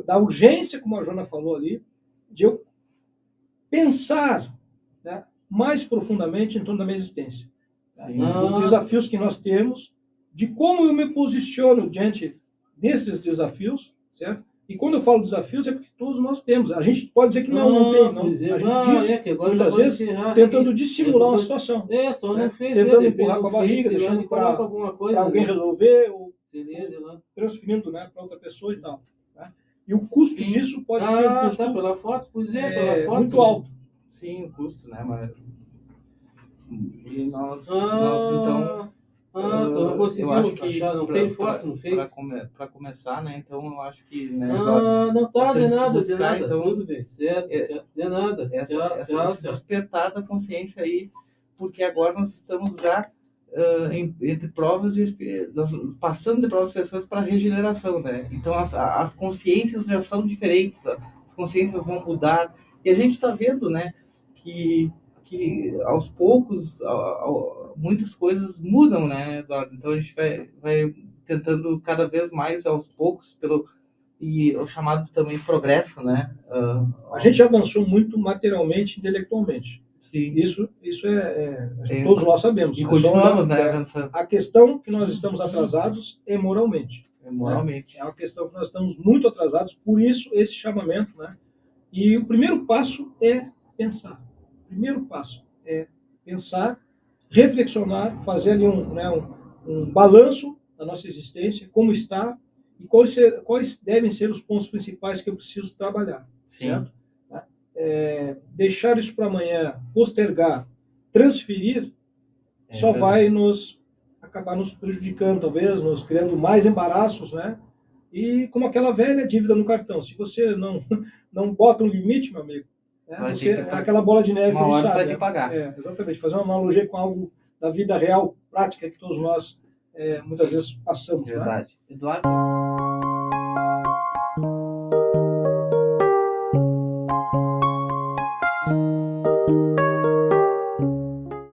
da urgência, como a Jona falou ali, de eu pensar, né, mais profundamente em torno da minha existência. Sim. Dos desafios que nós temos, de como eu me posiciono diante desses desafios, certo? E quando eu falo desafios, é porque todos nós temos. A gente pode dizer que não tem, não. A gente diz, que agora muitas já pode vezes, encerrar tentando aqui. dissimular uma situação. Só né? não fez, Tentando né? empurrar com a barriga, deixando para alguém resolver, ou transferindo, para outra pessoa e tal. Né? E o custo disso pode ser um custo pela foto, pela foto, muito alto. Sim, o custo, né? Mas... E nós então... tu não conseguiu eu acho que achar, não tem foto, não fez? Para começar, né? Então eu acho que... Né, não tá, de nada, então, tudo bem. Certo, de nada. Esse despertar da consciência aí, porque agora nós estamos já entre provas e passando de provas e expiações para regeneração, né? Então as consciências já são diferentes, as consciências vão mudar, e a gente está vendo, né, que aos poucos muitas coisas mudam, né, Eduardo? Então a gente vai tentando cada vez mais aos poucos e o chamado também progresso, né? A gente avançou muito materialmente, intelectualmente. Sim. Isso todos nós sabemos. E continuamos, né, avançando. A questão que nós estamos atrasados é moralmente. Moralmente. É uma questão que nós estamos muito atrasados, por isso esse chamamento, né? E o primeiro passo é pensar. O primeiro passo é pensar, reflexionar, fazer ali um balanço da nossa existência, como está, e quais devem ser os pontos principais que eu preciso trabalhar. Sim. Certo? Deixar isso para amanhã, postergar, transferir, só vai acabar nos prejudicando, talvez, nos criando mais embaraços, né? E como aquela velha dívida no cartão, se você não bota um limite, meu amigo, aquela bola de neve que a gente sabe. Vai ter que pagar. Exatamente, fazer uma analogia com algo da vida real, prática, que todos nós muitas vezes passamos. Verdade. Né? Eduardo?